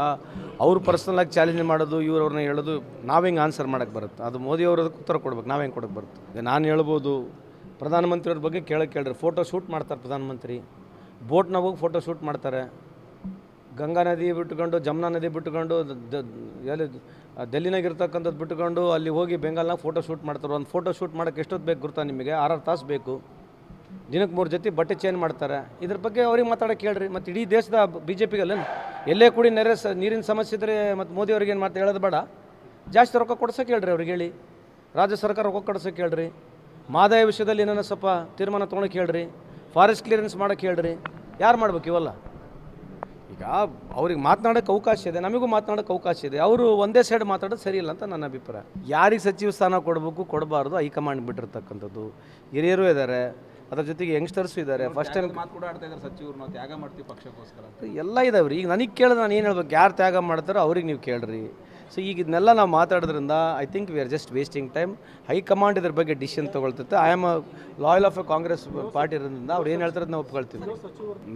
ಅವರು ಪರ್ಸನಲಾಗಿ ಚಾಲೆಂಜ್ ಮಾಡೋದು, ಇವ್ರವ್ರನ್ನ ಹೇಳೋದು, ನಾವು ಹೆಂಗೆ ಆನ್ಸರ್ ಮಾಡೋಕ್ಕೆ ಬರುತ್ತೆ? ಅದು ಮೋದಿ ಅವ್ರದಕ್ಕೆ ಉತ್ತರ ಕೊಡ್ಬೇಕು, ನಾವು ಹೆಂಗೆ ಕೊಡೋಕ್ಕೆ ಬರುತ್ತೆ? ಈಗ ನಾನು ಹೇಳ್ಬೋದು, ಪ್ರಧಾನಮಂತ್ರಿಯವ್ರ ಬಗ್ಗೆ ಕೇಳ್ರಿ. ಫೋಟೋ ಶೂಟ್ ಮಾಡ್ತಾರೆ ಪ್ರಧಾನಮಂತ್ರಿ, ಬೋಟ್ನಾಗ ಹೋಗಿ ಫೋಟೋ ಶೂಟ್ ಮಾಡ್ತಾರೆ. ಗಂಗಾ ನದಿ ಬಿಟ್ಟುಕೊಂಡು, ಜಮುನಾ ನದಿ ಬಿಟ್ಟುಕೊಂಡು, ಎಲ್ಲಿ ಡೆಲ್ಲಿನಾಗಿರ್ತಕ್ಕಂಥದ್ದು ಬಿಟ್ಟುಕೊಂಡು ಅಲ್ಲಿ ಹೋಗಿ ಬೆಂಗಾಲ್ನಾಗ ಫೋಟೋ ಶೂಟ್ ಮಾಡ್ತಾರೆ. ಒಂದು ಫೋಟೋ ಶೂಟ್ ಮಾಡೋಕ್ಕೆ ಎಷ್ಟೊತ್ತು ಬೇಕು ಗೊತ್ತಾ ನಿಮಗೆ? 6 ತಾಸು ಬೇಕು. ದಿನಕ್ಕೆ 3 ಜೊತೆ ಬಟ್ಟೆ ಚೇಂಜ್ ಮಾಡ್ತಾರೆ. ಇದ್ರ ಬಗ್ಗೆ ಅವ್ರಿಗೆ ಮಾತಾಡೋಕೆ ಹೇಳ್ರಿ. ಮತ್ತು ಇಡೀ ದೇಶದ ಬಿಜೆಪಿಗಲ್ಲ ಎಲ್ಲೇ ಕೂಡಿ ನೀರಿನ ಸಮಸ್ಯೆ ಇದ್ದರೆ ಮತ್ತು ಮೋದಿ ಅವ್ರಿಗೆ ಏನು ಮಾತು ಹೇಳೋದು ಬೇಡ. ಜಾಸ್ತಿ ರೊಕ್ಕ ಕೊಡ್ಸೋಕೆ ಹೇಳ್ರಿ ಅವ್ರಿಗೆ ಹೇಳಿ. ರಾಜ್ಯ ಸರ್ಕಾರ ರೊಕ್ಕ ಕೊಡ್ಸೋಕೆ ಹೇಳ್ರಿ. ಮಹದಾಯಿ ವಿಷಯದಲ್ಲಿ ಏನಾರ ಸ್ವಲ್ಪ ತೀರ್ಮಾನ ತೊಗೊಳಕ್ಕೆ ಹೇಳ್ರಿ. ಫಾರೆಸ್ಟ್ ಕ್ಲಿಯರೆನ್ಸ್ ಮಾಡೋಕ್ಕೆ ಹೇಳ್ರಿ, ಯಾರು ಮಾಡ್ಬೇಕು ಇವೆಲ್ಲ? ಈಗ ಅವ್ರಿಗೆ ಮಾತನಾಡೋಕ್ಕೆ ಅವಕಾಶ ಇದೆ, ನಮಗೂ ಮಾತನಾಡೋಕ್ಕೆ ಅವಕಾಶ ಇದೆ. ಅವರು ಒಂದೇ ಸೈಡ್ ಮಾತಾಡೋದು ಸರಿ ಇಲ್ಲ ಅಂತ ನನ್ನ ಅಭಿಪ್ರಾಯ. ಯಾರಿಗೆ ಸಚಿವ ಸ್ಥಾನ ಕೊಡಬೇಕು ಕೊಡಬಾರ್ದು ಹೈಕಮಾಂಡ್ ಬಿಟ್ಟಿರ್ತಕ್ಕಂಥದ್ದು. ಹಿರಿಯರು ಇದ್ದಾರೆ, ಅದರ ಜೊತೆಗೆ ಯಂಗ್ಸ್ಟರ್ಸು ಇದ್ದಾರೆ. ಫಸ್ಟ್ ಟೈಮ್ ಮಾತು ಕೂಡ ಆಡ್ತಾ ಇದ್ದಾರೆ, ಸಚಿವರು ನಾವು ತ್ಯಾಗ ಮಾಡ್ತೀವಿ ಪಕ್ಷಕ್ಕೋಸ್ಕರ ಎಲ್ಲ ಇದಾವೆ ರೀ. ಈಗ ನನಗೆ ಕೇಳಿದ್ರೆ ನಾನು ಏನು ಹೇಳ್ಬೇಕು? ಯಾರು ತ್ಯಾಗ ಮಾಡ್ತಾರೋ ಅವ್ರಿಗೆ ನೀವು ಕೇಳ್ರಿ. ಸೊ ಈಗ ಇದನ್ನೆಲ್ಲ ನಾವು ಮಾತಾಡೋದ್ರಿಂದ I think we are just wasting time. High command ಇದ್ರ ಬಗ್ಗೆ ಡಿಸಿಷನ್ ತೊಗೊಳ್ತೈತೆ. I am a loyal of a Congress party ಇರೋದ್ರಿಂದ ಅವ್ರು ಏನು ಹೇಳ್ತಾರೆ ನಾವು ಒಪ್ಕೊಳ್ತೀವಿ.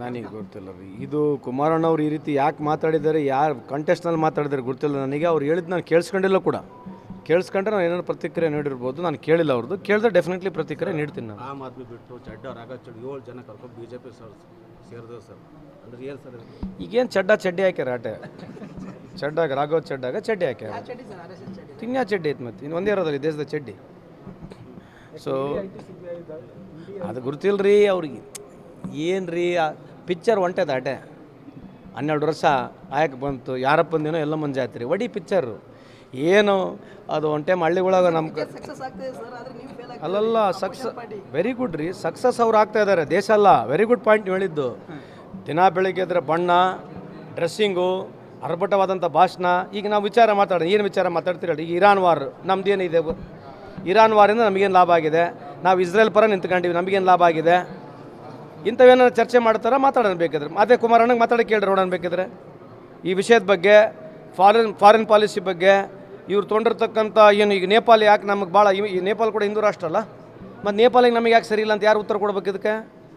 ನನಗೆ ಗೊತ್ತಿಲ್ಲ ರೀ ಇದು ಕುಮಾರಣ್ಣ ಅವ್ರು ಈ ರೀತಿ ಯಾಕೆ ಮಾತಾಡಿದ್ದಾರೆ, ಯಾರು ಕಂಟೆಸ್ಟ್ನಲ್ಲಿ ಮಾತಾಡಿದ್ದಾರೆ ಗೊತ್ತಿಲ್ಲ ನನಗೆ. ಅವ್ರು ಹೇಳಿದ್ದು ನಾನು ಕೇಳಿಸ್ಕೊಂಡಿಲ್ಲ ಕೂಡ. ಕೇಳಿಸ್ಕೊಂಡ್ರೆ ನಾನು ಏನಾದ್ರು ಪ್ರತಿಕ್ರಿಯೆ ನೀಡಿರ್ಬೋದು, ನಾನು ಕೇಳಿಲ್ಲ ಅವ್ರದ್ದು. ಕೇಳಿದ್ರೆ ಡೆಫಿನೆಟ್ಲಿ ಪ್ರತಿಕ್ರಿಯೆ ನೀಡ್ತೀನಿ ನಾನು. ಆಮ್ ಆದ್ಮಿ ಬಿಟ್ಟು ಚಡ್ಡ ರಾಘವ್ 7 ಜನ ಕರ್ಕೊಂಡು BJP ಸೇರಿದ್ರು ಸರ್. ಅಂದ್ರೆ ಏನು ಸರ್ ಈಗೇನು ಚಡ್ಡಿ ಹಾಕ್ಯಾರ ಆಟೆ ಚಡ್ಡಾಗ ರಾಘವ್ ಚಡ್ಡಾಗ ಚಡ್ಡಿ ಹಾಕ್ಯಾರ. ತಿನ್ಯಾ ಚಡ್ಡಿ ಐತೆ ಮತ್ತೆ ಇನ್ನು ಒಂದೇ ಇರೋದಲ್ಲಿ ದೇಶದ ಚಡ್ಡಿ. ಸೊ ಅದು ಗೊತ್ತಿಲ್ಲ ರೀ ಅವ್ರಿಗೆ. ಏನು ರೀ ಪಿಕ್ಚರ್ ಹೊಂಟದ ಆಟೆ 12 ವರ್ಷ ಆಯಕ್ಕೆ ಬಂತು. ಯಾರಪ್ಪಂದೇನೋ ಎಲ್ಲ ಮಂಜೆ ಆಯ್ತು ಒಡಿ ಪಿಕ್ಚರು ಏನು ಅದು ಒನ್ ಟೈಮ್ ಹಳ್ಳಿಗಳಾಗ ನಮ್ಮ ಅಲ್ಲಲ್ಲ ವೆರಿ ಗುಡ್ ರೀ. ಸಕ್ಸಸ್ ಅವ್ರು ಆಗ್ತಾ ಇದ್ದಾರೆ, ದೇಶ ಅಲ್ಲ. ವೆರಿ ಗುಡ್ ಪಾಯಿಂಟ್ ಹೇಳಿದ್ದು. ದಿನ ಬೆಳಿಗ್ಗೆ ಎದ್ರೆ ಬಣ್ಣ, ಡ್ರೆಸ್ಸಿಂಗು, ಅರ್ಭಟವಾದಂಥ ಭಾಷಣ. ಈಗ ನಾವು ವಿಚಾರ ಮಾತಾಡೋಣ, ಏನು ವಿಚಾರ ಮಾತಾಡ್ತೀರಲ್ಲ? ಈಗ ಇರಾನ್ ವಾರ್ ನಮ್ದೇನಿದೆ? ಇರಾನ್ ವಾರಿಂದ ನಮಗೇನು ಲಾಭ ಆಗಿದೆ? ನಾವು ಇಸ್ರೇಲ್ ಪರ ನಿಂತ್ಕೊಂಡಿವಿ, ನಮಗೇನು ಲಾಭ ಆಗಿದೆ? ಇಂಥವೇನಾದ್ರು ಚರ್ಚೆ ಮಾಡ್ತಾರ? ಮಾತಾಡೋಣ ಬೇಕಿದ್ರೆ. ಅದೇ ಕುಮಾರಣ್ಣಗೆ ಮಾತಾಡೋಕೆ ಕೇಳ್ರಿ ನೋಡೋಣ ಬೇಕಿದ್ರೆ. ಈ ವಿಷಯದ ಬಗ್ಗೆ, ಫಾರಿನ್ ಪಾಲಿಸಿ ಬಗ್ಗೆ ಇವ್ರು ತೊಗೊಂಡಿರ್ತಕ್ಕಂಥ ಏನು ಈಗ ನೇಪಾಳ ಯಾಕೆ ನಮಗೆ ಭಾಳ, ಈ ನೇಪಾಳ ಕೂಡ ಹಿಂದೂ ರಾಷ್ಟ್ರ ಅಲ್ಲ, ಮತ್ತು ನೇಪಾಳಿಗೆ ನಮಗೆ ಯಾಕೆ ಸರಿ ಇಲ್ಲ ಅಂತ ಯಾರು ಉತ್ತರ ಕೊಡ್ಬೇಕು ಇದಕ್ಕೆ?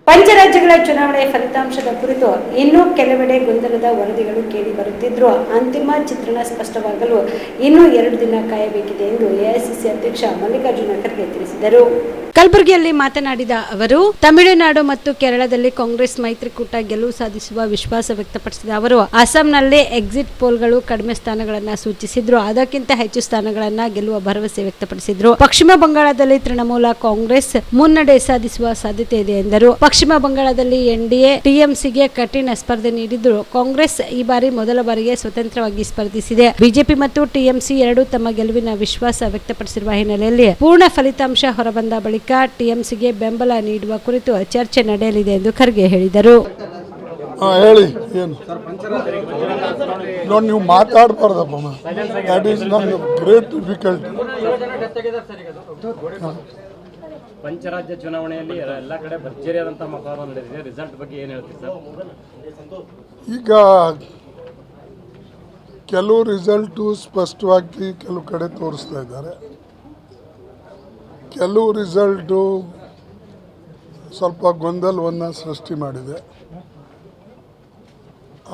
ಪಂಚರಾಜ್ಯಗಳ ಚುನಾವಣೆ ಫಲಿತಾಂಶದ ಕುರಿತು ಇನ್ನೂ ಕೆಲವೆಡೆ ಗೊಂದಲದ ವರದಿಗಳು ಕೇಳಿ ಬರುತ್ತಿದ್ದರೂ ಅಂತಿಮ ಚಿತ್ರಣ ಸ್ಪಷ್ಟವಾಗಲು ಇನ್ನೂ 2 ದಿನ ಕಾಯಬೇಕಿದೆ ಎಂದು ಎಐಸಿಸಿ ಅಧ್ಯಕ್ಷ ಮಲ್ಲಿಕಾರ್ಜುನ ಖರ್ಗೆ ತಿಳಿಸಿದರು. ಕಲಬುರಗಿಯಲ್ಲಿ ಮಾತನಾಡಿದ ಅವರು, ತಮಿಳುನಾಡು ಮತ್ತು ಕೇರಳದಲ್ಲಿ ಕಾಂಗ್ರೆಸ್ ಮೈತ್ರಿಕೂಟ ಗೆಲುವು ಸಾಧಿಸುವ ವಿಶ್ವಾಸ ವ್ಯಕ್ತಪಡಿಸಿದ ಅವರು, ಅಸ್ಸಾಂನಲ್ಲಿ ಎಕ್ಸಿಟ್ ಪೋಲ್ಗಳು ಕಡಿಮೆ ಸ್ಥಾನಗಳನ್ನು ಸೂಚಿಸಿದ್ರು, ಅದಕ್ಕಿಂತ ಹೆಚ್ಚು ಸ್ಥಾನಗಳನ್ನು ಗೆಲ್ಲುವ ಭರವಸೆ ವ್ಯಕ್ತಪಡಿಸಿದ್ರು. ಪಶ್ಚಿಮ ಬಂಗಾಳದಲ್ಲಿ ತೃಣಮೂಲ ಕಾಂಗ್ರೆಸ್ ಮುನ್ನಡೆ ಸಾಧಿಸುವ ಸಾಧ್ಯತೆ ಇದೆ ಎಂದರು. ಪಶ್ಚಿಮ ಬಂಗಾಳದಲ್ಲಿ ಎನ್ಡಿಎ ಟಿಎಂಸಿಗೆ ಕಠಿಣ ಸ್ಪರ್ಧೆ ನೀಡಿದ್ದು, ಕಾಂಗ್ರೆಸ್ ಈ ಬಾರಿ ಮೊದಲ ಬಾರಿಗೆ ಸ್ವತಂತ್ರವಾಗಿ ಸ್ಪರ್ಧಿಸಿದೆ. ಬಿಜೆಪಿ ಮತ್ತು ಟಿಎಂಸಿ ಎರಡೂ ತಮ್ಮ ಗೆಲುವಿನ ವಿಶ್ವಾಸ ವ್ಯಕ್ತಪಡಿಸಿರುವ ಹಿನ್ನೆಲೆಯಲ್ಲಿ ಪೂರ್ಣ ಫಲಿತಾಂಶ ಹೊರಬಂದ ಬಳಿಕ ಟಿಎಂಸಿಗೆ ಬೆಂಬಲ ನೀಡುವ ಕುರಿತು ಚರ್ಚೆ ನಡೆಯಲಿದೆ ಎಂದು ಖರ್ಗೆ ಹೇಳಿದರು. ಹೇಳಿ ಏನು ನೋಡಿ, ನೀವು ಮಾತಾಡಬಾರ್ದಪ್ಪ. That is not great difficulty. ಪಂಚರಾಜ್ಯ ಚುನಾವಣೆಯಲ್ಲಿ ಎಲ್ಲ ಕಡೆ ಭರ್ಜರಿಯಾದಂಥ ಮತದಾನ ನಡೆದಿದೆ. ರಿಸಲ್ಟ್ ಬಗ್ಗೆ ಏನು ಹೇಳ್ತೀರಿ ಸರ್? ಈಗ ಕೆಲವು ರಿಸಲ್ಟು ಸ್ಪಷ್ಟವಾಗಿ ಕೆಲವು ಕಡೆ ತೋರಿಸ್ತಾ ಇದ್ದಾರೆ, ಕೆಲವು ರಿಸಲ್ಟು ಸ್ವಲ್ಪ ಗೊಂದಲವನ್ನು ಸೃಷ್ಟಿ ಮಾಡಿದೆ.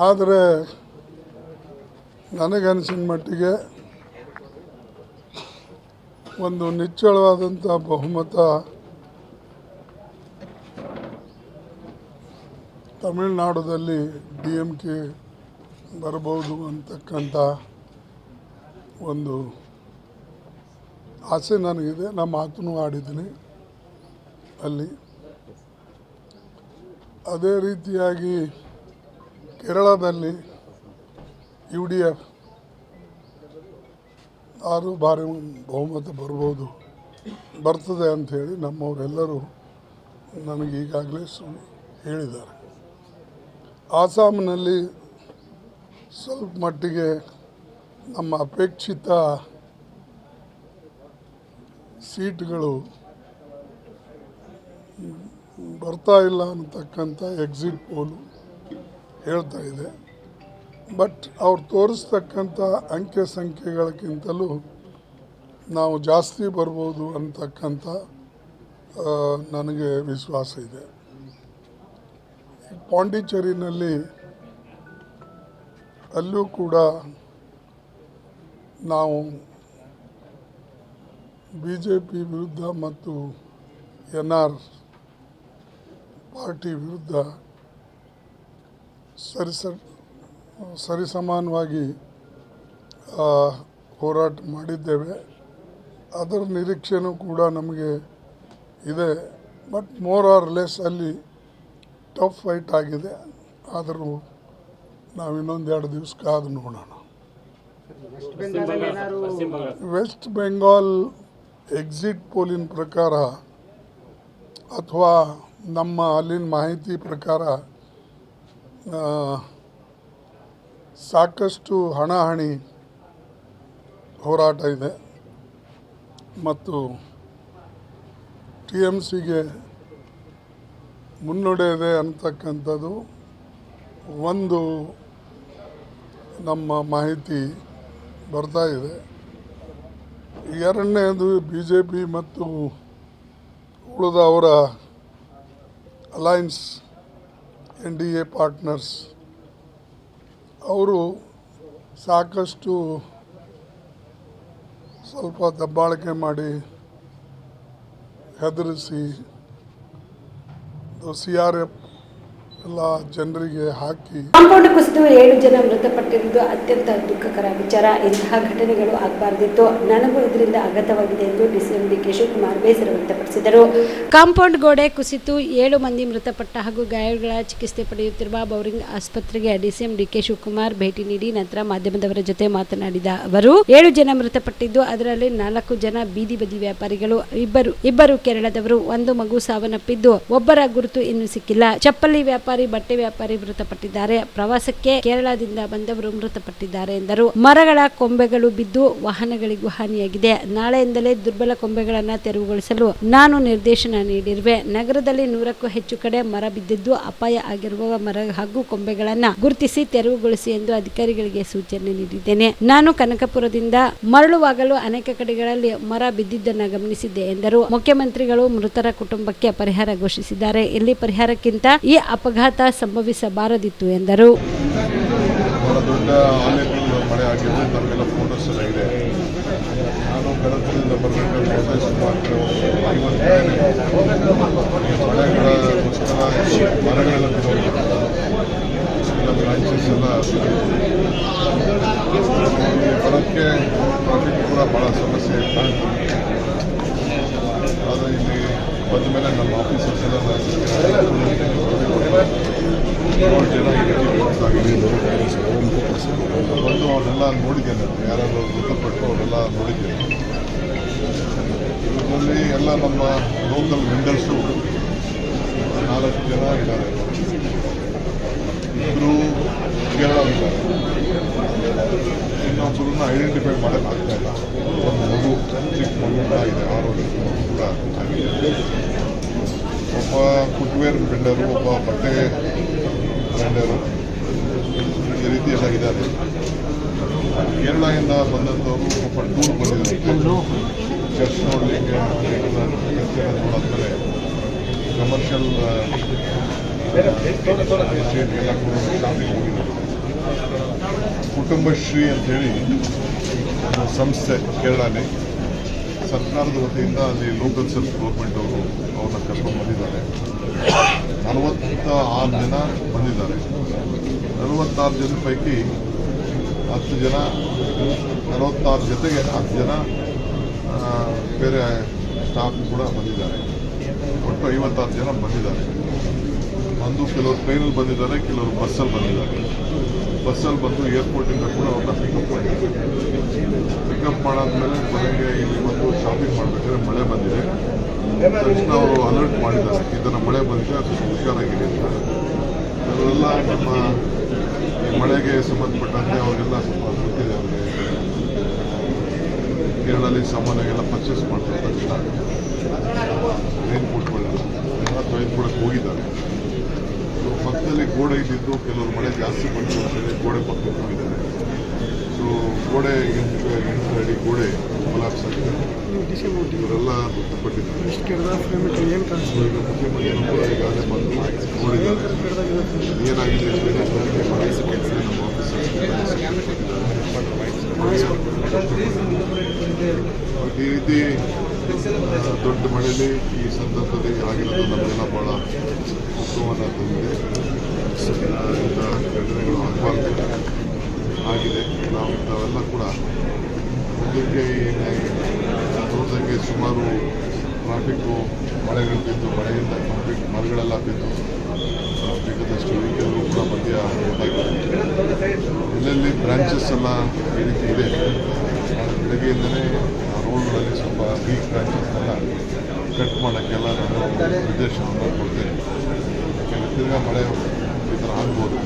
ಆದರೆ ನನಗನ್ಸಿದ ಮಟ್ಟಿಗೆ ಒಂದು ನಿಚ್ಚಳವಾದಂಥ ಬಹುಮತ ತಮಿಳುನಾಡುದಲ್ಲಿ DMK ಬರಬಹುದು ಅಂತಕ್ಕಂಥ ಒಂದು ಆಸೆ ನನಗಿದೆ. ನಾನು ಮಾತನ್ನು ಆಡಿದ್ದೀನಿ ಅಲ್ಲಿ. ಅದೇ ರೀತಿಯಾಗಿ ಕೇರಳದಲ್ಲಿ UDF ಆರು ಬಾರಿ ಬಹುಮತ ಬರ್ತದೆ ಅಂಥೇಳಿ ನಮ್ಮವರೆಲ್ಲರೂ ನನಗೆ ಈಗಾಗಲೇ ಹೇಳಿದ್ದಾರೆ. ಆಸಾಮಿನಲ್ಲಿ ಸ್ವಲ್ಪ ಮಟ್ಟಿಗೆ ನಮ್ಮ ಅಪೇಕ್ಷಿತ ಸೀಟ್ಗಳು ಬರ್ತಾ ಇಲ್ಲ ಅನ್ನತಕ್ಕಂಥ ಎಕ್ಸಿಟ್ ಪೋಲು ಹೇಳ್ತಾ ಇದೆ. ಬಟ್ ಅವ್ರು ತೋರಿಸ್ತಕ್ಕಂಥ ಅಂಕೆ ಸಂಖ್ಯೆಗಳಕ್ಕಿಂತಲೂ ನಾವು ಜಾಸ್ತಿ ಬರ್ಬೋದು ಅಂತಕ್ಕಂಥ ನನಗೆ ವಿಶ್ವಾಸ ಇದೆ. ಪಾಂಡಿಚೇರಿನಲ್ಲಿ ಅಲ್ಲೂ ಕೂಡ ನಾವು BJP ವಿರುದ್ಧ ಮತ್ತು NR ಪಾರ್ಟಿ ವಿರುದ್ಧ ಸರಿಸಮಾನವಾಗಿ ಹೋರಾಟ ಮಾಡಿದ್ದೇವೆ. ಅದರ ನಿರೀಕ್ಷೆನೂ ಕೂಡ ನಮಗೆ ಇದೆ. ಬಟ್ ಮೋರ್ ಆರ್ ಲೆಸ್ ಅಲ್ಲಿ ಟಫ್ ಫೈಟ್ ಆಗಿದೆ. ಆದರೂ ನಾವು ಇನ್ನೊಂದು 2 ದಿವಸ ಕಾದು ನೋಡೋಣ. ವೆಸ್ಟ್ ಬೆಂಗಾಲ್ ಎಕ್ಸಿಟ್ ಪೋಲಿನ ಪ್ರಕಾರ ಅಥವಾ ನಮ್ಮ ಅಲ್ಲಿನ ಮಾಹಿತಿ ಪ್ರಕಾರ ಸಾಕಷ್ಟು ಹಣಾಹಣಿ ಹೋರಾಟ ಇದೆ ಮತ್ತು TMCಗೆ ಮುನ್ನಡೆ ಇದೆ ಅಂತಕ್ಕಂಥದ್ದು ಒಂದು ನಮ್ಮ ಮಾಹಿತಿ ಬರ್ತಾ ಇದೆ. ಎರಡನೇದು BJP ಮತ್ತು ಉಳಿದ ಅವರ ಅಲೈನ್ಸ್ NDA ಪಾರ್ಟ್ನರ್ಸ್ ಅವರು ಸಾಕಷ್ಟು ಸ್ವಲ್ಪ ದಬ್ಬಾಳಿಕೆ ಮಾಡಿ ಹೆದರಿಸಿ CRF ಎಲ್ಲ ಜನರಿಗೆ ಹಾಕಿ ಕಾಂಪೌಂಡ್ ಕುಸಿದು 7 ಜನ ಮೃತಪಟ್ಟಿರುವುದು ಅತ್ಯಂತ ದುಃಖಕರ ವಿಚಾರ. ಇಂತಹ ಘಟನೆಗಳು ಆಗಬಾರ್ದಿತ್ತು. ನನಗೂ ಇದರಿಂದ ಆಘಾತವಾಗಿದೆ ಎಂದು DCM DK ಶಿವಕುಮಾರ್ ಬೇಸರ ವ್ಯಕ್ತಪಡಿಸಿದರು. ಕಾಂಪೌಂಡ್ ಗೋಡೆ ಕುಸಿತು 7 ಮಂದಿ ಮೃತಪಟ್ಟ ಹಾಗೂ ಗಾಯಗಳ ಚಿಕಿತ್ಸೆ ಪಡೆಯುತ್ತಿರುವ ಬೌರಿಂಗ್ ಆಸ್ಪತ್ರೆಗೆ DCM DK ಶಿವಕುಮಾರ್ ಭೇಟಿ ನೀಡಿ ನಂತರ ಮಾಧ್ಯಮದವರ ಜೊತೆ ಮಾತನಾಡಿದ ಅವರು 7 ಜನ ಮೃತಪಟ್ಟಿದ್ದು ಅದರಲ್ಲಿ 4 ಜನ ಬೀದಿ ಬದಿ ವ್ಯಾಪಾರಿಗಳು, ಇಬ್ಬರು ಕೇರಳದವರು, 1 ಮಗು ಸಾವನ್ನಪ್ಪಿದ್ದು ಒಬ್ಬರ ಗುರುತು ಇನ್ನೂ ಸಿಕ್ಕಿಲ್ಲ. ಚಪ್ಪಲಿ ವ್ಯಾಪಾರಿ, ಬಟ್ಟೆ ವ್ಯಾಪಾರಿ ಮೃತಪಟ್ಟಿದ್ದಾರೆ. ಪ್ರವಾಸಕ್ಕೆ ಕೇರಳದಿಂದ ಬಂದವರು ಮೃತಪಟ್ಟಿದ್ದಾರೆ ಎಂದರು. ಮರಗಳ ಕೊಂಬೆಗಳು ಬಿದ್ದು ವಾಹನಗಳಿಗೂ ಹಾನಿಯಾಗಿದೆ. ನಾಳೆಯಿಂದಲೇ ದುರ್ಬಲ ಕೊಂಬೆಗಳನ್ನು ತೆರವುಗೊಳಿಸಲು ನಾನು ನಿರ್ದೇಶನ ನೀಡಿರುವೆ. ನಗರದಲ್ಲಿ 100ಕ್ಕೂ ಹೆಚ್ಚು ಕಡೆ ಮರ ಬಿದ್ದಿದ್ದು ಅಪಾಯ ಆಗಿರುವ ಮರ ಹಾಗೂ ಕೊಂಬೆಗಳನ್ನು ಗುರುತಿಸಿ ತೆರವುಗೊಳಿಸಿ ಎಂದು ಅಧಿಕಾರಿಗಳಿಗೆ ಸೂಚನೆ ನೀಡಿದ್ದೇನೆ. ನಾನು ಕನಕಪುರದಿಂದ ಮರಳುವಾಗಲೂ ಅನೇಕ ಕಡೆಗಳಲ್ಲಿ ಮರ ಬಿದ್ದಿದ್ದನ್ನು ಗಮನಿಸಿದ್ದೆ ಎಂದರು. ಮುಖ್ಯಮಂತ್ರಿಗಳು ಮೃತರ ಕುಟುಂಬಕ್ಕೆ ಪರಿಹಾರ ಘೋಷಿಸಿದ್ದಾರೆ. ಇಲ್ಲಿ ಪರಿಹಾರಕ್ಕಿಂತ ಈ ಅಪಘಾತ ಸಂಭವಿಸಬಾರದಿತ್ತು ಎಂದರು. ಬಹಳ ದೊಡ್ಡ ಆನೆಗಳು ಮಳೆ ಆಗಿದೆ. ನಮಗೆಲ್ಲ ಫೋಟೋಸ್ ಎಲ್ಲ ಇದೆ. ನಾನು ಕಡತದಿಂದ ಬರಬೇಕಾದ್ರೆ ಸುಮಾರು 50 ಮಳೆಗೋಸ್ಕರ ಮರಗಳೆಲ್ಲ ಎಲ್ಲ ಬ್ರಾಂಚಸ್ ಎಲ್ಲ ಬರೋಕ್ಕೆ ಟ್ರಾಫಿಕ್ ಕೂಡ ಭಾಳ ಸಮಸ್ಯೆ ಕಾಣ್ತದೆ. ಆದರೆ ಇಲ್ಲಿ ಬಂದ ಮೇಲೆ ನಮ್ಮ ಆಫೀಸರ್ಸ್ ಎಲ್ಲ 7 ಜನ ಈ ರೀತಿ ಬಂದು ಅವನ್ನೆಲ್ಲ ನೋಡಿದ್ದೇನೆ. ಯಾರು ಮೃತಪಟ್ಟು ಅವರೆಲ್ಲ ನೋಡಿದ್ದೇನೆ. ಇದರಲ್ಲಿ ಎಲ್ಲ ನಮ್ಮ ಲೋಕಲ್ ವೆಂಡರ್ಸು 4 ಜನ ಇದ್ದಾರೆ. 2 ಕೇರಳವಿದ್ದಾರೆ. ಇನ್ನೊಬ್ಬರನ್ನ ಐಡೆಂಟಿಫೈ ಮಾಡೋಕ್ಕಾಗ್ತಾ ಇಲ್ಲ. ಒಂದು ಮಗು, ಚಿಕ್ಕ ಮಗು ಕೂಡ ಇದೆ, 6 ವರ್ಷದ ಮಗು ಕೂಡ ಆಗಿದೆ. ಒಬ್ಬ ಫುಟ್ವೇರ್ ವೆಂಡರು, ಒಬ್ಬ ಬಟ್ಟೆ ವೆಂಡರು, ಈ ರೀತಿ ಎಲ್ಲ ಇದ್ದಾರೆ. ಕೇರಳದಿಂದ ಬಂದಂಥವರು ಒಬ್ಬ ಟೂರ್ ಬಂದಿದ್ದಾರೆ. ಚರ್ಚ್ ನೋಡಲಿಕ್ಕೆ ನೋಡಾದ್ಮೇಲೆ ಕಮರ್ಷಿಯಲ್ ಎಸ್ಟೇಟ್ಗೆಲ್ಲ ಶಾಪಿಂಗ್ ಹೋಗಿದ್ದಾರೆ. ಕುಟುಂಬಶ್ರೀ ಅಂತೇಳಿ ಒಂದು ಸಂಸ್ಥೆ ಕೇರಳಲ್ಲಿ ಸರ್ಕಾರದ ವತಿಯಿಂದ ಅಲ್ಲಿ ಲೋಕಲ್ ಸೆಲ್ಫ್ ಗೌರ್ಮೆಂಟ್ ಅವರು ಅವ್ರನ್ನ ಕರ್ಕೊಂಡು ಬಂದಿದ್ದಾರೆ. 46 ಜನ ಬಂದಿದ್ದಾರೆ. 46 ಜನ ಪೈಕಿ 10 ಜನ, 46 ಜೊತೆಗೆ 10 ಜನ ಬೇರೆ ಸ್ಟಾಫ್ ಕೂಡ ಬಂದಿದ್ದಾರೆ. ಒಟ್ಟು 56 ಜನ ಬಂದಿದ್ದಾರೆ. ಕೆಲವರು ಟ್ರೈನಲ್ಲಿ ಬಂದಿದ್ದಾರೆ, ಕೆಲವರು ಬಸ್ಸಲ್ಲಿ ಬಂದಿದ್ದಾರೆ. ಬಸ್ಸಲ್ಲಿ ಬಂದು ಏರ್ಪೋರ್ಟಿಂದ ಕೂಡ ಅವ್ರನ್ನ ಪಿಕಪ್ ಮಾಡಿದ್ದಾರೆ. ಪಿಕಪ್ ಮಾಡಾದ್ಮೇಲೆ ಮನೆಗೆ ಇಲ್ಲಿ ಬಂದು ಶಾಪಿಂಗ್ ಮಾಡಬೇಕಾದ್ರೆ ಮಳೆ ಬಂದಿದೆ. ತಕ್ಷಣ ಅವರು ಅಲರ್ಟ್ ಮಾಡಿದ್ದಾರೆ, ಈ ಥರ ಮಳೆ ಬಂದಿದೆ, ಅದು ಹುಷಾರಾಗಿದೆ ಅಂತ. ಅವರೆಲ್ಲ ನಮ್ಮ ಈ ಮಳೆಗೆ ಸಂಬಂಧಪಟ್ಟಂತೆ ಅವರಿಗೆಲ್ಲ ಸ್ವಲ್ಪ ಗೊತ್ತಿದೆ. ಅವರಿಗೆ ಕೇರಳಲ್ಲಿ ಸಾಮಾನ್ಯಗೆಲ್ಲ ಪರ್ಚೇಸ್ ಮಾಡ್ತಾರೆ. ತಕ್ಷಣ ರೈನ್ ಕೋಟ್ಗಳೆಲ್ಲ ತೆಗೆದುಕೊಳ್ಳಕ್ಕೆ ಹೋಗಿದ್ದಾರೆ. ಪಕ್ಕದಲ್ಲಿ ಗೋಡೆ ಇದ್ದಿದ್ದು, ಕೆಲವರು ಮಳೆ ಜಾಸ್ತಿ ಬಂದು ಗೋಡೆ ಪಕ್ಕಕ್ಕೆ ಹೋಗಿದ್ದಾರೆ. ಸೊ ಗೋಡೆ 8 ಅಡಿ ಗೋಡೆ ಕೊಲಾಪ್ಸ್ ಆಗಿದೆ. ಇವರೆಲ್ಲ ಮೃತಪಟ್ಟಿದ್ದಾರೆ. ಮುಖ್ಯಮಂತ್ರಿಗಳು ಕೂಡ ಈಗಾಗಲೇ ಬಂದು ನೋಡಿದ್ದಾರೆ. ಏನಾಗಿದೆ ನಮ್ಮ ಈ ರೀತಿ ದೊಡ್ಡ ಮಳೆಯಲ್ಲಿ ಈ ಸಂದರ್ಭದಲ್ಲಿ ಆಗಿರೋದು ನಮಗೆಲ್ಲ ಭಾಳ ದುಃಖವನ್ನು ತಂದಿದೆ. ಇಂಥ ಘಟನೆಗಳು ಆಗಬಾರ್ದು ಆಗಿದೆ. ನಾವು ಇಂಥವೆಲ್ಲ ಕೂಡ ಮುಂದಕ್ಕೆ ನೋಡಿದಂಗೆ ಸುಮಾರು ಟ್ರಾಫಿಕ್ಕು ಮಳೆಗಳು ಬಿದ್ದು, ಮಳೆಯಿಂದ ಕಂಪ್ಲೀಟ್ ಮರಗಳೆಲ್ಲ ಬಿದ್ದು ಬೇಕಾದಷ್ಟು ವೆಹಿಕಲ್ಗಳು ಕೂಡ ಮಧ್ಯ ಗೊತ್ತಾಗಿದೆ. ಎಲ್ಲೆಲ್ಲಿ ಬ್ರಾಂಚಸ್ ಎಲ್ಲ ಈ ರೀತಿ ಇದೆ, ಬೆಳಗ್ಗೆಯಿಂದಲೇ ರೋಡ್ಗಳಲ್ಲಿ ಸ್ವಲ್ಪ ವೀಕ್ ಬ್ರಾಂಚಸ್ನೆಲ್ಲ ಕಟ್ ಮಾಡೋಕ್ಕೆಲ್ಲ ನಾನು ನಿರ್ದೇಶನವನ್ನು ಕೊಡ್ತೇನೆ. ಯಾಕೆಂದರೆ ತಿರ್ಗಾ ಮಳೆ ಈ ಥರ ಆಗ್ಬೋದು.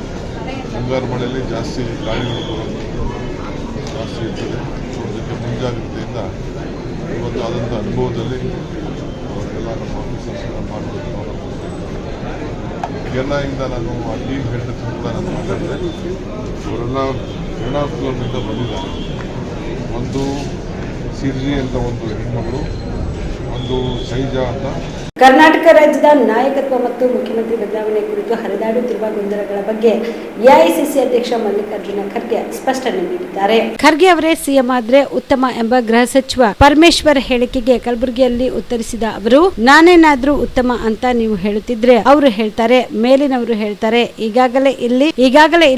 ಮುಂಗಾರು ಮಳೆಯಲ್ಲಿ ಜಾಸ್ತಿ ಗಾಳಿಗಳು ಬರೋದು ಜಾಸ್ತಿ ಇರ್ತದೆ. ಅದ್ರ ಜೊತೆ ಮುಂಜಾಗ್ರತೆಯಿಂದ ಇವತ್ತು ಆದಂಥ ಅನುಭವದಲ್ಲಿ ಅವರೆಲ್ಲ ನಮ್ಮ ಆಫೀಸರ್ಸ್ನ ಮಾಡಬೇಕು. ಕೆನ್ನಾಯಿಂದ ನಾನು ಆ ಟೀಮ್ ಹೆಡ್ ಕೂಡ ನಾನು ಮಾತಾಡಿದೆ. ಅವರೆಲ್ಲ ಎರ್ನಾಕುಲಂನಿಂದ ಬಂದಿದ್ದಾರೆ. ಒಂದು ಸಿರ್ಜಿ ಅಂತ ಒಂದು ಹೆಣ್ಮಗಳು, ಒಂದು ಶೈಜಾ ಅಂತ. ಕರ್ನಾಟಕ ರಾಜ್ಯದ ನಾಯಕತ್ವ ಮತ್ತು ಮುಖ್ಯಮಂತ್ರಿ ಬದಲಾವಣೆ ಕುರಿತು ಹರಿದಾಡುತ್ತಿರುವ ಗೊಂದಲಗಳ ಬಗ್ಗೆ ಎಐಸಿಸಿ ಅಧ್ಯಕ್ಷ ಮಲ್ಲಿಕಾರ್ಜುನ ಖರ್ಗೆ ಸ್ಪಷ್ಟನೆ ನೀಡಿದ್ದಾರೆ. ಖರ್ಗೆ ಅವರೇ ಸಿಎಂ ಆದ್ರೆ ಉತ್ತಮ ಎಂಬ ಗೃಹ ಸಚಿವ ಪರಮೇಶ್ವರ್ ಹೇಳಿಕೆಗೆ ಕಲಬುರಗಿಯಲ್ಲಿ ಉತ್ತರಿಸಿದ ಅವರು, ನಾನೇನಾದ್ರೂ ಉತ್ತಮ ಅಂತ ನೀವು ಹೇಳುತ್ತಿದ್ರೆ ಅವರು ಹೇಳ್ತಾರೆ, ಮೇಲಿನವರು ಹೇಳ್ತಾರೆ. ಈಗಾಗಲೇ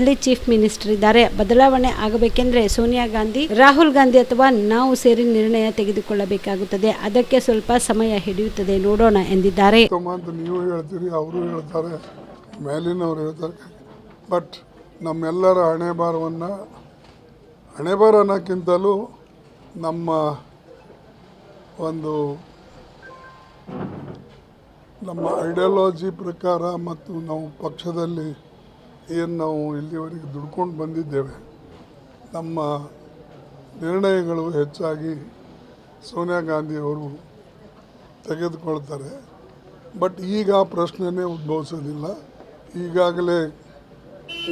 ಇಲ್ಲಿ ಚೀಫ್ ಮಿನಿಸ್ಟರ್ ಇದ್ದಾರೆ. ಬದಲಾವಣೆ ಆಗಬೇಕೆಂದ್ರೆ ಸೋನಿಯಾ ಗಾಂಧಿ, ರಾಹುಲ್ ಗಾಂಧಿ ಅಥವಾ ನಾವು ಸೇರಿ ನಿರ್ಣಯ ತೆಗೆದುಕೊಳ್ಳಬೇಕಾಗುತ್ತದೆ. ಅದಕ್ಕೆ ಸ್ವಲ್ಪ ಸಮಯ ಹಿಡಿಯುತ್ತದೆ, ನೋಡೋಣ ಎಂದಿದ್ದಾರೆ. ಅಂತ ನೀವು ಹೇಳ್ತೀರಿ, ಅವರು ಹೇಳ್ತಾರೆ, ಮೇಲಿನವರು ಹೇಳ್ತಾರೆ. ಬಟ್ ನಮ್ಮೆಲ್ಲರ ಹಣೆಬಾರ ಅನ್ನೋಕ್ಕಿಂತಲೂ ನಮ್ಮ ಐಡಿಯಾಲಜಿ ಪ್ರಕಾರ ಮತ್ತು ನಾವು ಪಕ್ಷದಲ್ಲಿ ಏನು ನಾವು ಇಲ್ಲಿವರೆಗೆ ದುಡ್ಕೊಂಡು ಬಂದಿದ್ದೇವೆ, ನಮ್ಮ ನಿರ್ಣಯಗಳು ಹೆಚ್ಚಾಗಿ ಸೋನಿಯಾ ಗಾಂಧಿಯವರು ತೆಗೆದುಕೊಳ್ತಾರೆ. ಬಟ್ ಈಗ ಪ್ರಶ್ನೆನೇ ಉದ್ಭವಿಸೋದಿಲ್ಲ. ಈಗಾಗಲೇ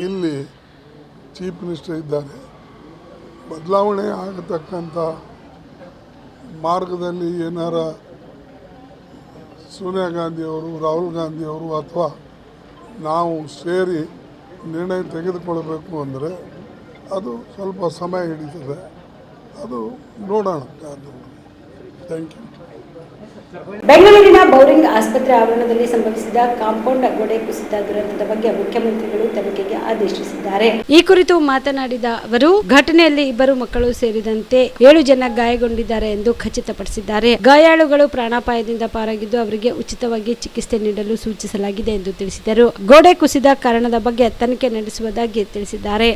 ಇಲ್ಲಿ ಚೀಫ್ ಮಿನಿಸ್ಟರ್ ಇದ್ದಾರೆ. ಬದಲಾವಣೆ ಆಗತಕ್ಕಂಥ ಮಾರ್ಗದಲ್ಲಿ ಏನಾರ ಸೋನಿಯಾ ಗಾಂಧಿಯವರು, ರಾಹುಲ್ ಗಾಂಧಿಯವರು ಅಥವಾ ನಾವು ಸೇರಿ ನಿರ್ಣಯ ತೆಗೆದುಕೊಳ್ಬೇಕು ಅಂದರೆ ಅದು ಸ್ವಲ್ಪ ಸಮಯ ಹಿಡಿತದೆ. ಅದು ನೋಡೋಣ. Thank you. ಬೆಂಗಳೂರಿನ ಬೌರಿಂಗ್ ಆಸ್ಪತ್ರೆ ಆವರಣದಲ್ಲಿ ಸಂಭವಿಸಿದ ಕಾಂಪೌಂಡ್ ಗೋಡೆ ಕುಸಿತ ದುರಂತದ ಬಗ್ಗೆ ಮುಖ್ಯಮಂತ್ರಿಗಳು ತನಿಖೆಗೆ ಆದೇಶಿಸಿದ್ದಾರೆ. ಈ ಕುರಿತು ಮಾತನಾಡಿದ ಅವರು, ಘಟನೆಯಲ್ಲಿ 2 ಮಕ್ಕಳು ಸೇರಿದಂತೆ 7 ಜನ ಗಾಯಗೊಂಡಿದ್ದಾರೆ ಎಂದು ಖಚಿತಪಡಿಸಿದ್ದಾರೆ. ಗಾಯಾಳುಗಳು ಪ್ರಾಣಾಪಾಯದಿಂದ ಪಾರಾಗಿದ್ದು ಅವರಿಗೆ ಉಚಿತವಾಗಿ ಚಿಕಿತ್ಸೆ ನೀಡಲು ಸೂಚಿಸಲಾಗಿದೆ ಎಂದು ತಿಳಿಸಿದರು. ಗೋಡೆ ಕುಸಿದ ಕಾರಣದ ಬಗ್ಗೆ ತನಿಖೆ ನಡೆಸುವುದಾಗಿ ತಿಳಿಸಿದ್ದಾರೆ.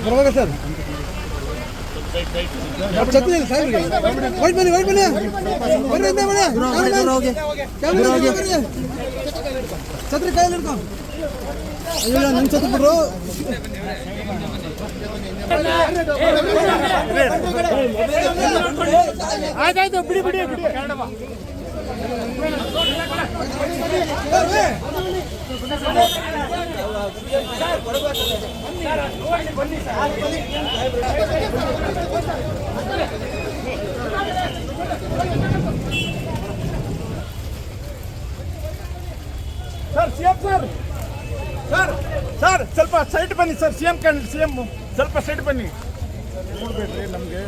ಪರವಾಗಿ ಸರ್ ಛತ್ರಿ ಕೈ ಹಿಡ್ಕೊ. ಇಲ್ಲ ನನ್ನ ಛತ್ರಿ ಬಿಡ್ರು. ಆಯ್ತಾಯ್ತು, ಬಿಡಿ ಬಿಡಿ ಬಿಡಿ. Sir CM sir sir sir ಸ್ವಲ್ಪ ಸೈಡ್ ಬನ್ನಿ ಸರ್. ಸಿಎಂ ಸ್ವಲ್ಪ ಸೈಡ್ ಬನ್ನಿ. ನೋಡ್ಬೇಡ್ರಿ ನಮಗೆ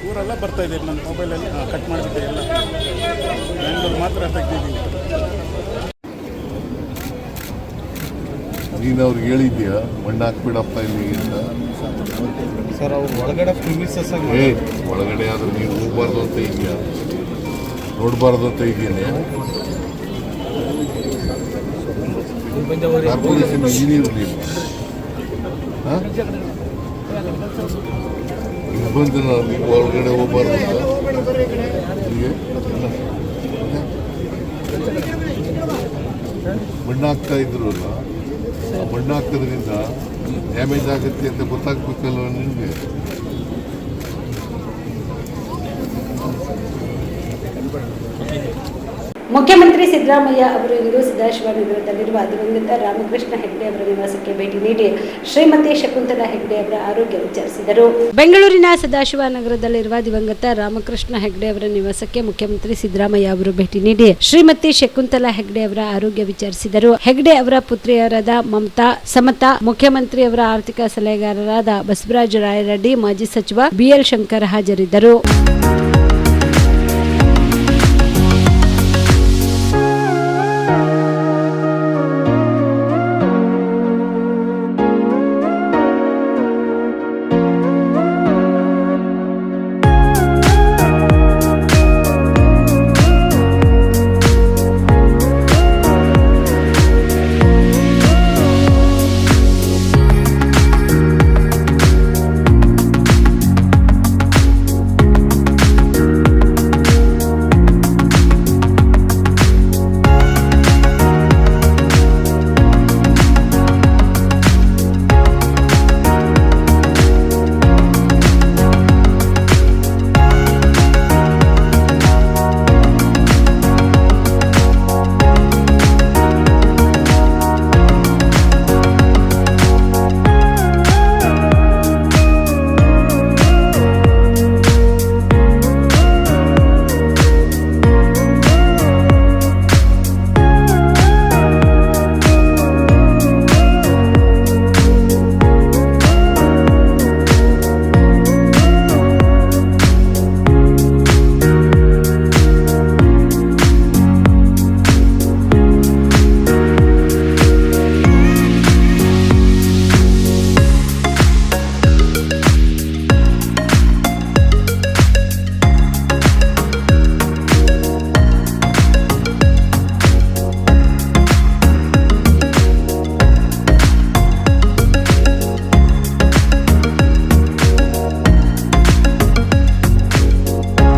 ಊರೆಲ್ಲ ಬರ್ತಾ ಇದೆ. ನನ್ನ ಮೊಬೈಲಲ್ಲಿ ಕಟ್ ಮಾಡಿಬಿಟ್ಟೆ ಎಲ್ಲ. ಬೆಂಗಳೂರು ಮಾತ್ರ ತೆಗ್ದಿದ್ದೀನಿ. ನೀನು ಅವ್ರಿಗೆ ಹೇಳಿದ್ಯಾ ಮಣ್ಣು ಹಾಕ್ಬಿಡಪ್ಪ ಇಲ್ಲಿ ಅಂತ? ಸರ್ ಅವ್ರು ಒಳಗಡೆ ಪ್ರಿಮಿಸಸ್ ಒಳಗಡೆ ಆದ್ರೆ ನೀವು ಹೋಗ್ಬಾರ್ದು ಅಂತ ಇದೆಯಾ, ನೋಡಬಾರ್ದು ಅಂತ ಇದೆಯೇ? ಕಾರ್ಪೊರೇಷನ್ ಇಂಜಿನಿಯರ್ ನೀವು ಬಂದು ನೀವು ಒಳಗಡೆ ಹೋಗ್ಬಾರ್ದು ಅಂತ ಮಣ್ಣು ಹಾಕ್ತಾ ಇದ್ರು ಅಲ್ಲ, ಆ ಮಣ್ಣು ಹಾಕೋದ್ರಿಂದ ಡ್ಯಾಮೇಜ್ ಆಗುತ್ತೆ ಅಂತ ಗೊತ್ತಾಗ್ಬೇಕಲ್ವ ನಿಮಗೆ? ಮುಖ್ಯಮಂತ್ರಿ ಸಿದ್ದರಾಮಯ್ಯ ಅವರು ಇಂದು ಸದಾಶಿವನಗರದಲ್ಲಿರುವ ದಿವಂಗತ ರಾಮಕೃಷ್ಣ ಹೆಗ್ಡೆ ಅವರ ನಿವಾಸಕ್ಕೆ ಭೇಟಿ ನೀಡಿ ಶ್ರೀಮತಿ ಶಕುಂತಲಾ ಹೆಗ್ಡೆ ಅವರ ಆರೋಗ್ಯ ವಿಚಾರಿಸಿದರು. ಬೆಂಗಳೂರಿನ ಸದಾಶಿವನಗರದಲ್ಲಿರುವ ದಿವಂಗತ ರಾಮಕೃಷ್ಣ ಹೆಗ್ಡೆ ಅವರ ನಿವಾಸಕ್ಕೆ ಮುಖ್ಯಮಂತ್ರಿ ಸಿದ್ದರಾಮಯ್ಯ ಅವರು ಭೇಟಿ ನೀಡಿ ಶ್ರೀಮತಿ ಶಕುಂತಲಾ ಹೆಗ್ಡೆ ಅವರ ಆರೋಗ್ಯ ವಿಚಾರಿಸಿದರು. ಹೆಗ್ಡೆ ಅವರ ಪುತ್ರಿಯರಾದ ಮಮತಾ, ಸಮತಾ, ಮುಖ್ಯಮಂತ್ರಿ ಅವರ ಆರ್ಥಿಕ ಸಲಹೆಗಾರರಾದ ಬಸವರಾಜ ರಾಯರೆಡ್ಡಿ, ಮಾಜಿ ಸಚಿವ ಬಿಎಲ್ ಶಂಕರ್ ಹಾಜರಿದ್ದರು.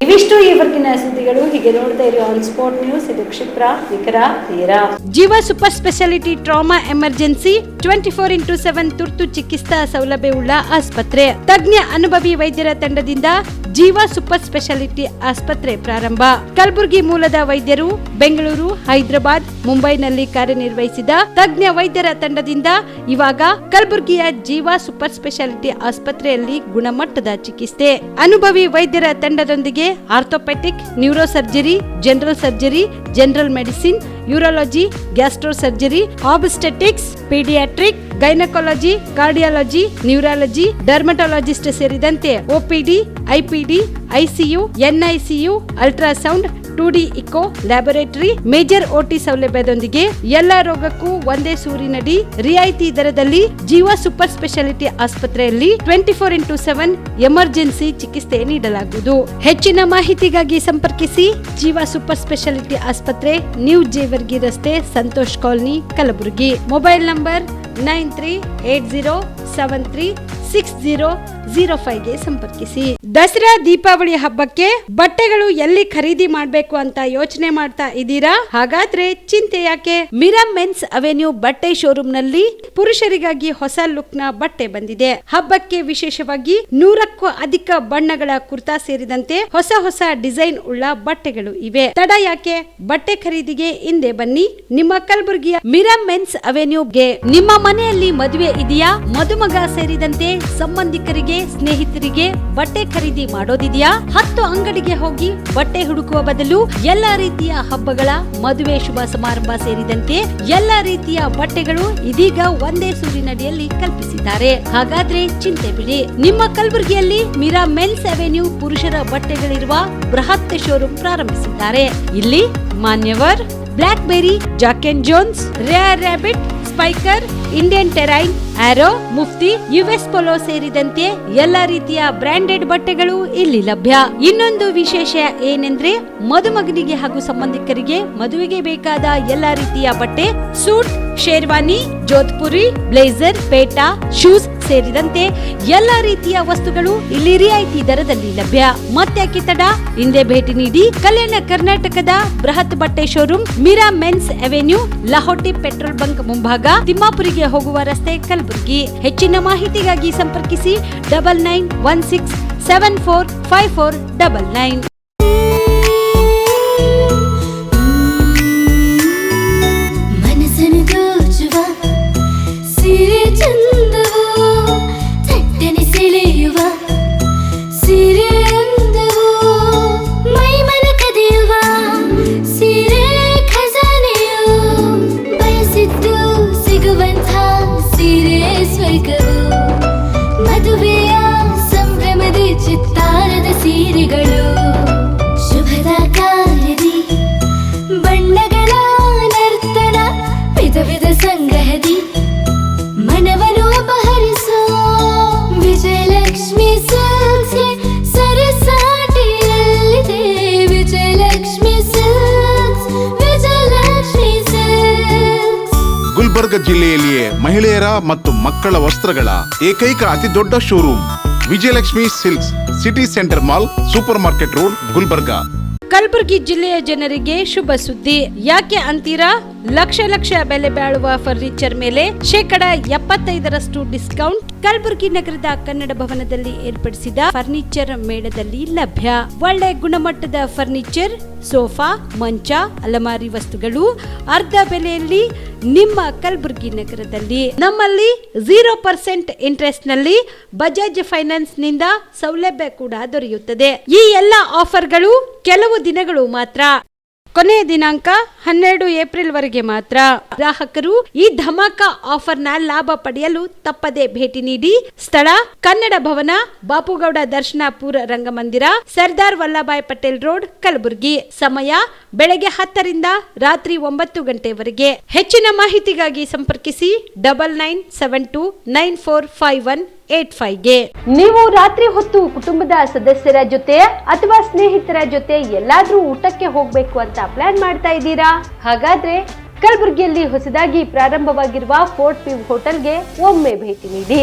ಇವಿಷ್ಟು ಈವರೆಗಿನ ಸುದ್ದಿಗಳು. ಹೀಗೆ ನೋಡ್ತಾ ಇರಿ ಆನ್ ಸ್ಪಾಟ್ ನ್ಯೂಸ್. ಇದು ಕ್ಷಿಪ್ರ, ನಿಖರ, ನೇರ. ಜೀವ super speciality trauma emergency 24x7 ತುರ್ತು ಚಿಕಿತ್ಸಾ ಸೌಲಭ್ಯವುಳ್ಳ ಆಸ್ಪತ್ರೆ. ತಜ್ಞ ಅನುಭವಿ ವೈದ್ಯರ ತಂಡದಿಂದ ಜೀವ ಸೂಪರ್ ಸ್ಪೆಷಾಲಿಟಿ ಆಸ್ಪತ್ರೆ ಪ್ರಾರಂಭ. ಕಲಬುರಗಿ ಮೂಲದ ವೈದ್ಯರು ಬೆಂಗಳೂರು, ಹೈದರಾಬಾದ್, ಮುಂಬೈನಲ್ಲಿ ಕಾರ್ಯನಿರ್ವಹಿಸಿದ ತಜ್ಞ ವೈದ್ಯರ ತಂಡದಿಂದ ಇವಾಗ ಕಲಬುರಗಿಯ ಜೀವ ಸೂಪರ್ ಸ್ಪೆಷಾಲಿಟಿ ಆಸ್ಪತ್ರೆಯಲ್ಲಿ ಗುಣಮಟ್ಟದ ಚಿಕಿತ್ಸೆ. ಅನುಭವಿ ವೈದ್ಯರ ತಂಡದೊಂದಿಗೆ orthopaedic, neuro surgery, general surgery, general medicine, urology, gastro surgery, obstetrics, paediatric, gynaecology, cardiology, neurology, dermatologist ಸೇರಿದಂತೆ OPD, IPD, ICU, NICU, ultrasound, 2D echo, laboratory, major OT ಸೌಲಭ್ಯದೊಂದಿಗೆ ಎಲ್ಲಾ ರೋಗಕ್ಕೂ ಒಂದೇ ಸೂರಿನಡಿ ರಿಯಾಯಿತಿ ದರದಲ್ಲಿ ಜೀವ ಸೂಪರ್ ಸ್ಪೆಷಾಲಿಟಿ ಆಸ್ಪತ್ರೆಯಲ್ಲಿ 24x7 ಎಮರ್ಜೆನ್ಸಿ ಚಿಕಿತ್ಸೆ ನೀಡಲಾಗುವುದು. ಹೆಚ್ಚಿನ ಮಾಹಿತಿಗಾಗಿ ಸಂಪರ್ಕಿಸಿ ಜೀವ ಸೂಪರ್ ಸ್ಪೆಷಾಲಿಟಿ ಆಸ್ಪತ್ರೆ, ನ್ಯೂ ಜೇವರ್ಗಿ ರಸ್ತೆ, Santosh colony, Kalaburagi. Mobile number 9380736005ಗೆ ಸಂಪರ್ಕಿಸಿ. ದಸರಾ ದೀಪಾವಳಿ ಹಬ್ಬಕ್ಕೆ ಬಟ್ಟೆಗಳು ಎಲ್ಲಿ ಖರೀದಿ ಮಾಡಬೇಕು ಅಂತ ಯೋಚನೆ ಮಾಡ್ತಾ ಇದ್ದೀರಾ? ಹಾಗಾದ್ರೆ ಚಿಂತೆ ಯಾಕೆ? ಮಿರಾ ಮೆನ್ಸ್ ಅವೆನ್ಯೂ ಬಟ್ಟೆ ಶೋರೂಮ್ ನಲ್ಲಿ ಪುರುಷರಿಗಾಗಿ ಹೊಸ ಲುಕ್ ನ ಬಟ್ಟೆ ಬಂದಿದೆ. ಹಬ್ಬಕ್ಕೆ ವಿಶೇಷವಾಗಿ 100ಕ್ಕೂ ಅಧಿಕ ಬಣ್ಣಗಳ ಕುರ್ತಾ ಸೇರಿದಂತೆ ಹೊಸ ಹೊಸ ಡಿಸೈನ್ ಉಳ್ಳ ಬಟ್ಟೆಗಳು ಇವೆ. ತಡ ಯಾಕೆ? ಬಟ್ಟೆ ಖರೀದಿಗೆ ಹಿಂದೆ ಬನ್ನಿ ನಿಮ್ಮ ಕಲಬುರಗಿಯ ಮಿರಾ ಮೆನ್ಸ್ ಅವೆನ್ಯೂಗೆ. ನಿಮ್ಮ ಮನೆಯಲ್ಲಿ ಮದುವೆ ಇದೆಯಾ? ಮದುಮಗ ಸೇರಿದಂತೆ ಸಂಬಂಧಿಕರಿಗೆ, ಸ್ನೇಹಿತರಿಗೆ ಬಟ್ಟೆ ಖರೀದಿ ಮಾಡೋದಿದೆಯಾ? 10 ಅಂಗಡಿಗೆ ಹೋಗಿ ಬಟ್ಟೆ ಹುಡುಕುವ ಬದಲು ಎಲ್ಲಾ ರೀತಿಯ ಹಬ್ಬಗಳ, ಮದುವೆ, ಶುಭ ಸಮಾರಂಭ ಸೇರಿದಂತೆ ಎಲ್ಲಾ ರೀತಿಯ ಬಟ್ಟೆಗಳು ಇದೀಗ ಒಂದೇ ಸೂರಿನಡಿಯಲ್ಲಿ ಕಲ್ಪಿಸಿದ್ದಾರೆ. ಹಾಗಾದ್ರೆ ಚಿಂತೆ ಬಿಡಿ. ನಿಮ್ಮ ಕಲಬುರಗಿಯಲ್ಲಿ ಮಿರಾ ಮೆನ್ಸ್ ಅವೆನ್ಯೂ ಪುರುಷರ ಬಟ್ಟೆಗಳಿರುವ ಬೃಹತ್ ಶೋರೂಮ್ ಪ್ರಾರಂಭಿಸಿದ್ದಾರೆ. ಇಲ್ಲಿ Manyavar, Blackberrys, Jack and Jones, Rare Rabbit, Spykar, Indian Terrain, Arrow, Mufti, US Polo ಸೇರಿದಂತೆ ಎಲ್ಲಾ ರೀತಿಯ ಬ್ರಾಂಡೆಡ್ ಬಟ್ಟೆಗಳು ಇಲ್ಲಿ ಲಭ್ಯ. ಇನ್ನೊಂದು ವಿಶೇಷ ಏನೆಂದ್ರೆ ಮದುಮಗನಿಗೆ ಹಾಗೂ ಸಂಬಂಧಿಕರಿಗೆ ಮದುವೆಗೆ ಬೇಕಾದ ಎಲ್ಲಾ ರೀತಿಯ ಬಟ್ಟೆ, ಸೂಟ್, ಶೇರ್ವಾನಿ, ಜೋಧ್ಪುರಿ, ಬ್ಲೇಸರ್, ಪೇಟಾ, ಶೂಸ್ ಸೇರಿದಂತೆ ಎಲ್ಲಾ ರೀತಿಯ ವಸ್ತುಗಳು ಇಲ್ಲಿ ರಿಯಾಯಿತಿ ದರದಲ್ಲಿ ಲಭ್ಯ. ಮತ್ತ್ಯಾಕೆ ತಡ? ಹಿಂದೆ ಭೇಟಿ ನೀಡಿ ಕಲ್ಯಾಣ ಕರ್ನಾಟಕದ ಬೃಹತ್ ಬಟ್ಟೆ showroom Mira men's avenue, Lahoti petrol bunk ಮುಂಭಾಗ, ತಿಮ್ಮಾಪುರಿಗೆ ಹೋಗುವ ರಸ್ತೆ, ಕಲಬುರಗಿ. ಹೆಚ್ಚಿನ ಮಾಹಿತಿಗಾಗಿ ಸಂಪರ್ಕಿಸಿ 9916745499. ಗುಲ್ಬರ್ಗ ಜಿಲ್ಲೆಯಲ್ಲಿಯೇ ಮಹಿಳೆಯರ ಮತ್ತು ಮಕ್ಕಳ ವಸ್ತ್ರಗಳ ಏಕೈಕ ಅತಿ ದೊಡ್ಡ showroom Vijayalakshmi silks, city centre mall, super market road, Gulbarga. Kalaburagi ಜಿಲ್ಲೆಯ ಜನರಿಗೆ ಶುಭ ಸುದ್ದಿ. ಯಾಕೆ ಅಂತೀರಾ? ಲಕ್ಷ ಲಕ್ಷ ಬೆಲೆ ಬಾಳುವ ಫರ್ನಿಚರ್ ಮೇಲೆ 75% ಡಿಸ್ಕೌಂಟ್ ಕಲಬುರಗಿ ನಗರದ ಕನ್ನಡ ಭವನದಲ್ಲಿ ಏರ್ಪಡಿಸಿದ ಫರ್ನಿಚರ್ ಮೇಳದಲ್ಲಿ ಲಭ್ಯ. ಒಳ್ಳೆ ಗುಣಮಟ್ಟದ ಫರ್ನಿಚರ್, ಸೋಫಾ, ಮಂಚ, ಅಲಮಾರಿ ವಸ್ತುಗಳು ಅರ್ಧ ಬೆಲೆಯಲ್ಲಿ ನಿಮ್ಮ ಕಲಬುರಗಿ ನಗರದಲ್ಲಿ. ನಮ್ಮಲ್ಲಿ 0% ಇಂಟ್ರೆಸ್ಟ್ ನಲ್ಲಿ ಬಜಾಜ್ ಫೈನಾನ್ಸ್ ನಿಂದ ಸೌಲಭ್ಯ ಕೂಡ ದೊರೆಯುತ್ತದೆ. ಈ ಎಲ್ಲ ಆಫರ್ಗಳು ಕೆಲವು ದಿನಗಳು ಮಾತ್ರ. ಕೊನೆಯ ದಿನಾಂಕ 12 ಏಪ್ರಿಲ್ ವರೆಗೆ ಮಾತ್ರ. ಗ್ರಾಹಕರು ಈ ಧಮಾಕ ಆಫರ್ನ ಲಾಭ ಪಡೆಯಲು ತಪ್ಪದೆ ಭೇಟಿ ನೀಡಿ. ಸ್ಥಳ ಕನ್ನಡ ಭವನ, ಬಾಪುಗೌಡ ದರ್ಶನಾಪುರ ರಂಗಮಂದಿರ, ಸರ್ದಾರ್ ವಲ್ಲಭಾಯ್ ಪಟೇಲ್ ರೋಡ್, ಕಲಬುರಗಿ. ಸಮಯ ಬೆಳಗ್ಗೆ 10 ರಿಂದ ರಾತ್ರಿ 9 ಗಂಟೆವರೆಗೆ. ಹೆಚ್ಚಿನ ಮಾಹಿತಿಗಾಗಿ ಸಂಪರ್ಕಿಸಿ 9972945185ಗೆ. ನೀವು ರಾತ್ರಿ ಹೊತ್ತು ಕುಟುಂಬದ ಸದಸ್ಯರ ಜೊತೆ ಅಥವಾ ಸ್ನೇಹಿತರ ಜೊತೆ ಎಲ್ಲಾದ್ರೂ ಊಟಕ್ಕೆ ಹೋಗ್ಬೇಕು ಅಂತ ಪ್ಲಾನ್ ಮಾಡ್ತಾ ಇದ್ದೀರಾ? ಹಾಗಾದ್ರೆ ಕಲಬುರಗಿಯಲ್ಲಿ ಹೊಸದಾಗಿ ಪ್ರಾರಂಭವಾಗಿರುವ ಫೋರ್ಟ್ ವ್ಯೂ ಹೋಟೆಲ್ಗೆ ಒಮ್ಮೆ ಭೇಟಿ ನೀಡಿ.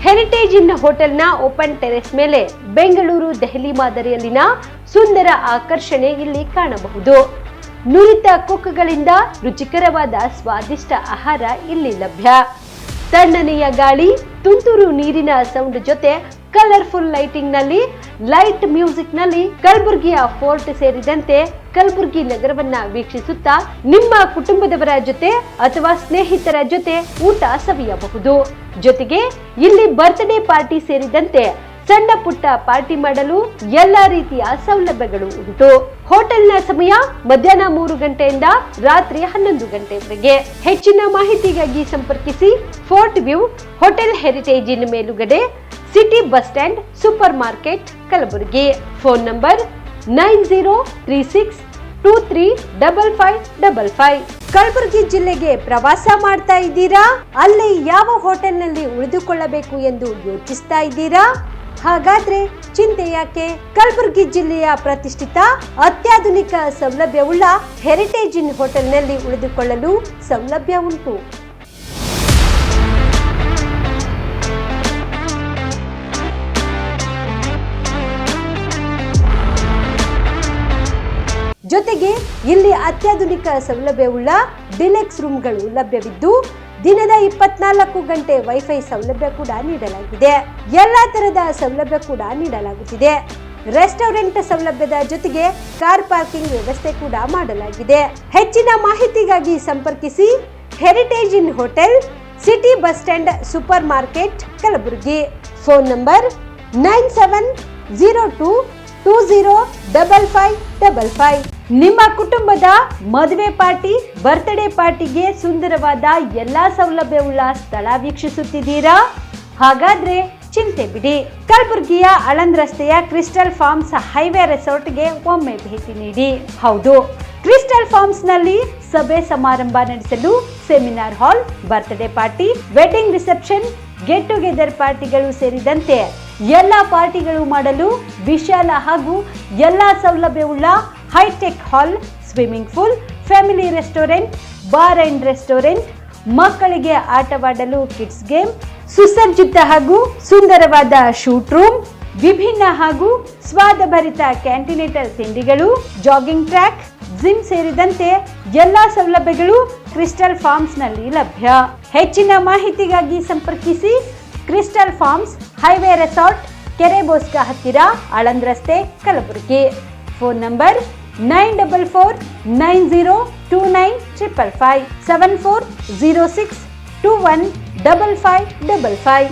ಹೆರಿಟೇಜ್ ಇನ್ ಹೋಟೆಲ್ನ ಓಪನ್ ಟೆರೆಸ್ ಮೇಲೆ ಬೆಂಗಳೂರು, ದೆಹಲಿ ಮಾದರಿಯಲ್ಲಿನ ಸುಂದರ ಆಕರ್ಷಣೆ ಇಲ್ಲಿ ಕಾಣಬಹುದು. ನುರಿತ ಕುಕ್ಗಳಿಂದ ರುಚಿಕರವಾದ ಸ್ವಾದಿಷ್ಟ ಆಹಾರ ಇಲ್ಲಿ ಲಭ್ಯ. ತಣ್ಣನೆಯ ಗಾಳಿ, ತುಂತುರು ನೀರಿನ ಸೌಂಡ್ ಜೊತೆ ಕಲರ್ಫುಲ್ ಲೈಟಿಂಗ್ ನಲ್ಲಿ, ಲೈಟ್ ಮ್ಯೂಸಿಕ್ ನಲ್ಲಿ ಕಲಬುರಗಿಯ ಫೋರ್ಟ್ ಸೇರಿದಂತೆ ಕಲಬುರಗಿ ನಗರವನ್ನ ವೀಕ್ಷಿಸುತ್ತಾ ನಿಮ್ಮ ಕುಟುಂಬದವರ ಜೊತೆ ಅಥವಾ ಸ್ನೇಹಿತರ ಜೊತೆ ಊಟ ಸವಿಯಬಹುದು. ಜೊತೆಗೆ ಇಲ್ಲಿ ಬರ್ತ್ಡೇ ಪಾರ್ಟಿ ಸೇರಿದಂತೆ ಸಣ್ಣ ಪುಟ್ಟ ಪಾರ್ಟಿ ಮಾಡಲು ಎಲ್ಲಾ ರೀತಿಯ ಸೌಲಭ್ಯಗಳು ಉಂಟು. ಹೋಟೆಲ್ನ ಸಮಯ ಮಧ್ಯಾಹ್ನ 3 ಗಂಟೆಯಿಂದ ರಾತ್ರಿ 11 ಗಂಟೆವರೆಗೆ. ಹೆಚ್ಚಿನ ಮಾಹಿತಿಗಾಗಿ ಸಂಪರ್ಕಿಸಿ ಫೋರ್ಟ್ ವ್ಯೂ ಹೋಟೆಲ್, ಹೆರಿಟೇಜ್ ಇನ್ ಮೇಲುಗಡೆ, city bus stand, super market, Kalaburagi. Phone number 9036235555. Kalaburagi ಜಿಲ್ಲೆಗೆ ಪ್ರವಾಸ ಮಾಡ್ತಾ ಇದ್ದೀರಾ? ಅಲ್ಲಿ ಯಾವ ಹೋಟೆಲ್ನಲ್ಲಿ ಉಳಿದುಕೊಳ್ಳಬೇಕು ಎಂದು ಯೋಚಿಸ್ತಾ ಇದ್ದೀರಾ? ಹಾಗಾದ್ರೆ ಚಿಂತೆ ಯಾಕೆ? ಕಲಬುರಗಿ ಜಿಲ್ಲೆಯ ಪ್ರತಿಷ್ಠಿತ ಅತ್ಯಾಧುನಿಕ ಸೌಲಭ್ಯವುಳ್ಳ ಹೆರಿಟೇಜ್ ಇನ್ ಹೋಟೆಲ್ನಲ್ಲಿ ಉಳಿದುಕೊಳ್ಳಲು ಸೌಲಭ್ಯ ಉಂಟು. ಜೊತೆಗೆ ಇಲ್ಲಿ ಅತ್ಯಾಧುನಿಕ ಸೌಲಭ್ಯವುಳ್ಳ ಡಿಲೆಕ್ಸ್ ರೂಮ್ಗಳು ಲಭ್ಯವಿದ್ದು ದಿನದ 24 ಗಂಟೆ ವೈಫೈ ಸೌಲಭ್ಯ ಕೂಡ ನೀಡಲಾಗಿದೆ. ಎಲ್ಲಾ ತರದ ಸೌಲಭ್ಯ ಕೂಡ ನೀಡಲಾಗುತ್ತಿದೆ. ರೆಸ್ಟೋರೆಂಟ್ ಸೌಲಭ್ಯದ ಜೊತೆಗೆ ಕಾರ್ ಪಾರ್ಕಿಂಗ್ ವ್ಯವಸ್ಥೆ ಕೂಡ ಮಾಡಲಾಗಿದೆ. ಹೆಚ್ಚಿನ ಮಾಹಿತಿಗಾಗಿ ಸಂಪರ್ಕಿಸಿ Heritage Inn hotel, city bus stand, super market, Kalaburagi. Phone number 9702205555. ನಿಮ್ಮ ಕುಟುಂಬದ ಮದುವೆ ಪಾರ್ಟಿ, ಬರ್ತ್ಡೇ ಪಾರ್ಟಿಗೆ ಸುಂದರವಾದ ಎಲ್ಲಾ ಸೌಲಭ್ಯವುಳ್ಳ ಸ್ಥಳ ವೀಕ್ಷಿಸುತ್ತಿದ್ದೀರಾ? ಹಾಗಾದ್ರೆ ಚಿಂತೆ ಬಿಡಿ. ಕಲಬುರಗಿಯ ಆಳಂದ್ ರಸ್ತೆಯ ಕ್ರಿಸ್ಟಲ್ ಫಾರ್ಮ್ಸ್ ಹೈವೇ ರೆಸಾರ್ಟ್ಗೆ ಒಮ್ಮೆ ಭೇಟಿ ನೀಡಿ. ಹೌದು, ಕ್ರಿಸ್ಟಲ್ ಫಾರ್ಮ್ಸ್ ನಲ್ಲಿ ಸಭೆ ಸಮಾರಂಭ ನಡೆಸಲು seminar hall, birthday party, wedding reception, get together ಪಾರ್ಟಿಗಳು ಸೇರಿದಂತೆ ಎಲ್ಲ ಪಾರ್ಟಿಗಳು ಮಾಡಲು ವಿಶಾಲ ಹಾಗೂ ಎಲ್ಲ ಸೌಲಭ್ಯವುಳ್ಳ hitech hall, swimming pool, family restaurant, bar and restaurant, ಮಕ್ಕಳಿಗೆ ಆಟವಾಡಲು ಕಿಡ್ಸ್ ಗೇಮ್, ಸುಸಜ್ಜಿತ ಹಾಗೂ ಸುಂದರವಾದ ಶೂಟ್ ರೂಮ್, ವಿಭಿನ್ನ ಹಾಗೂ ಸ್ವಾದಭರಿತ ಕ್ಯಾಂಟಿನೇಟರ್ ತಿಂಡಿಗಳು, ಜಾಗಿಂಗ್ ಟ್ರ್ಯಾಕ್, ಜಿಮ್ ಸೇರಿದಂತೆ ಎಲ್ಲಾ ಸೌಲಭ್ಯಗಳು ಕ್ರಿಸ್ಟಲ್ ಫಾರ್ಮ್ಸ್ ನಲ್ಲಿ ಲಭ್ಯ. ಹೆಚ್ಚಿನ ಮಾಹಿತಿಗಾಗಿ ಸಂಪರ್ಕಿಸಿ ಕ್ರಿಸ್ಟಲ್ ಫಾರ್ಮ್ಸ್ ಹೈವೇ ರೆಸಾರ್ಟ್, ಕೆರೆ ಬೋಸ್ಕ ಹತ್ತಿರ, ಆಳಂದ್ ರಸ್ತೆ, ಕಲಬುರಗಿ. Phone number 9490295555 7406215555.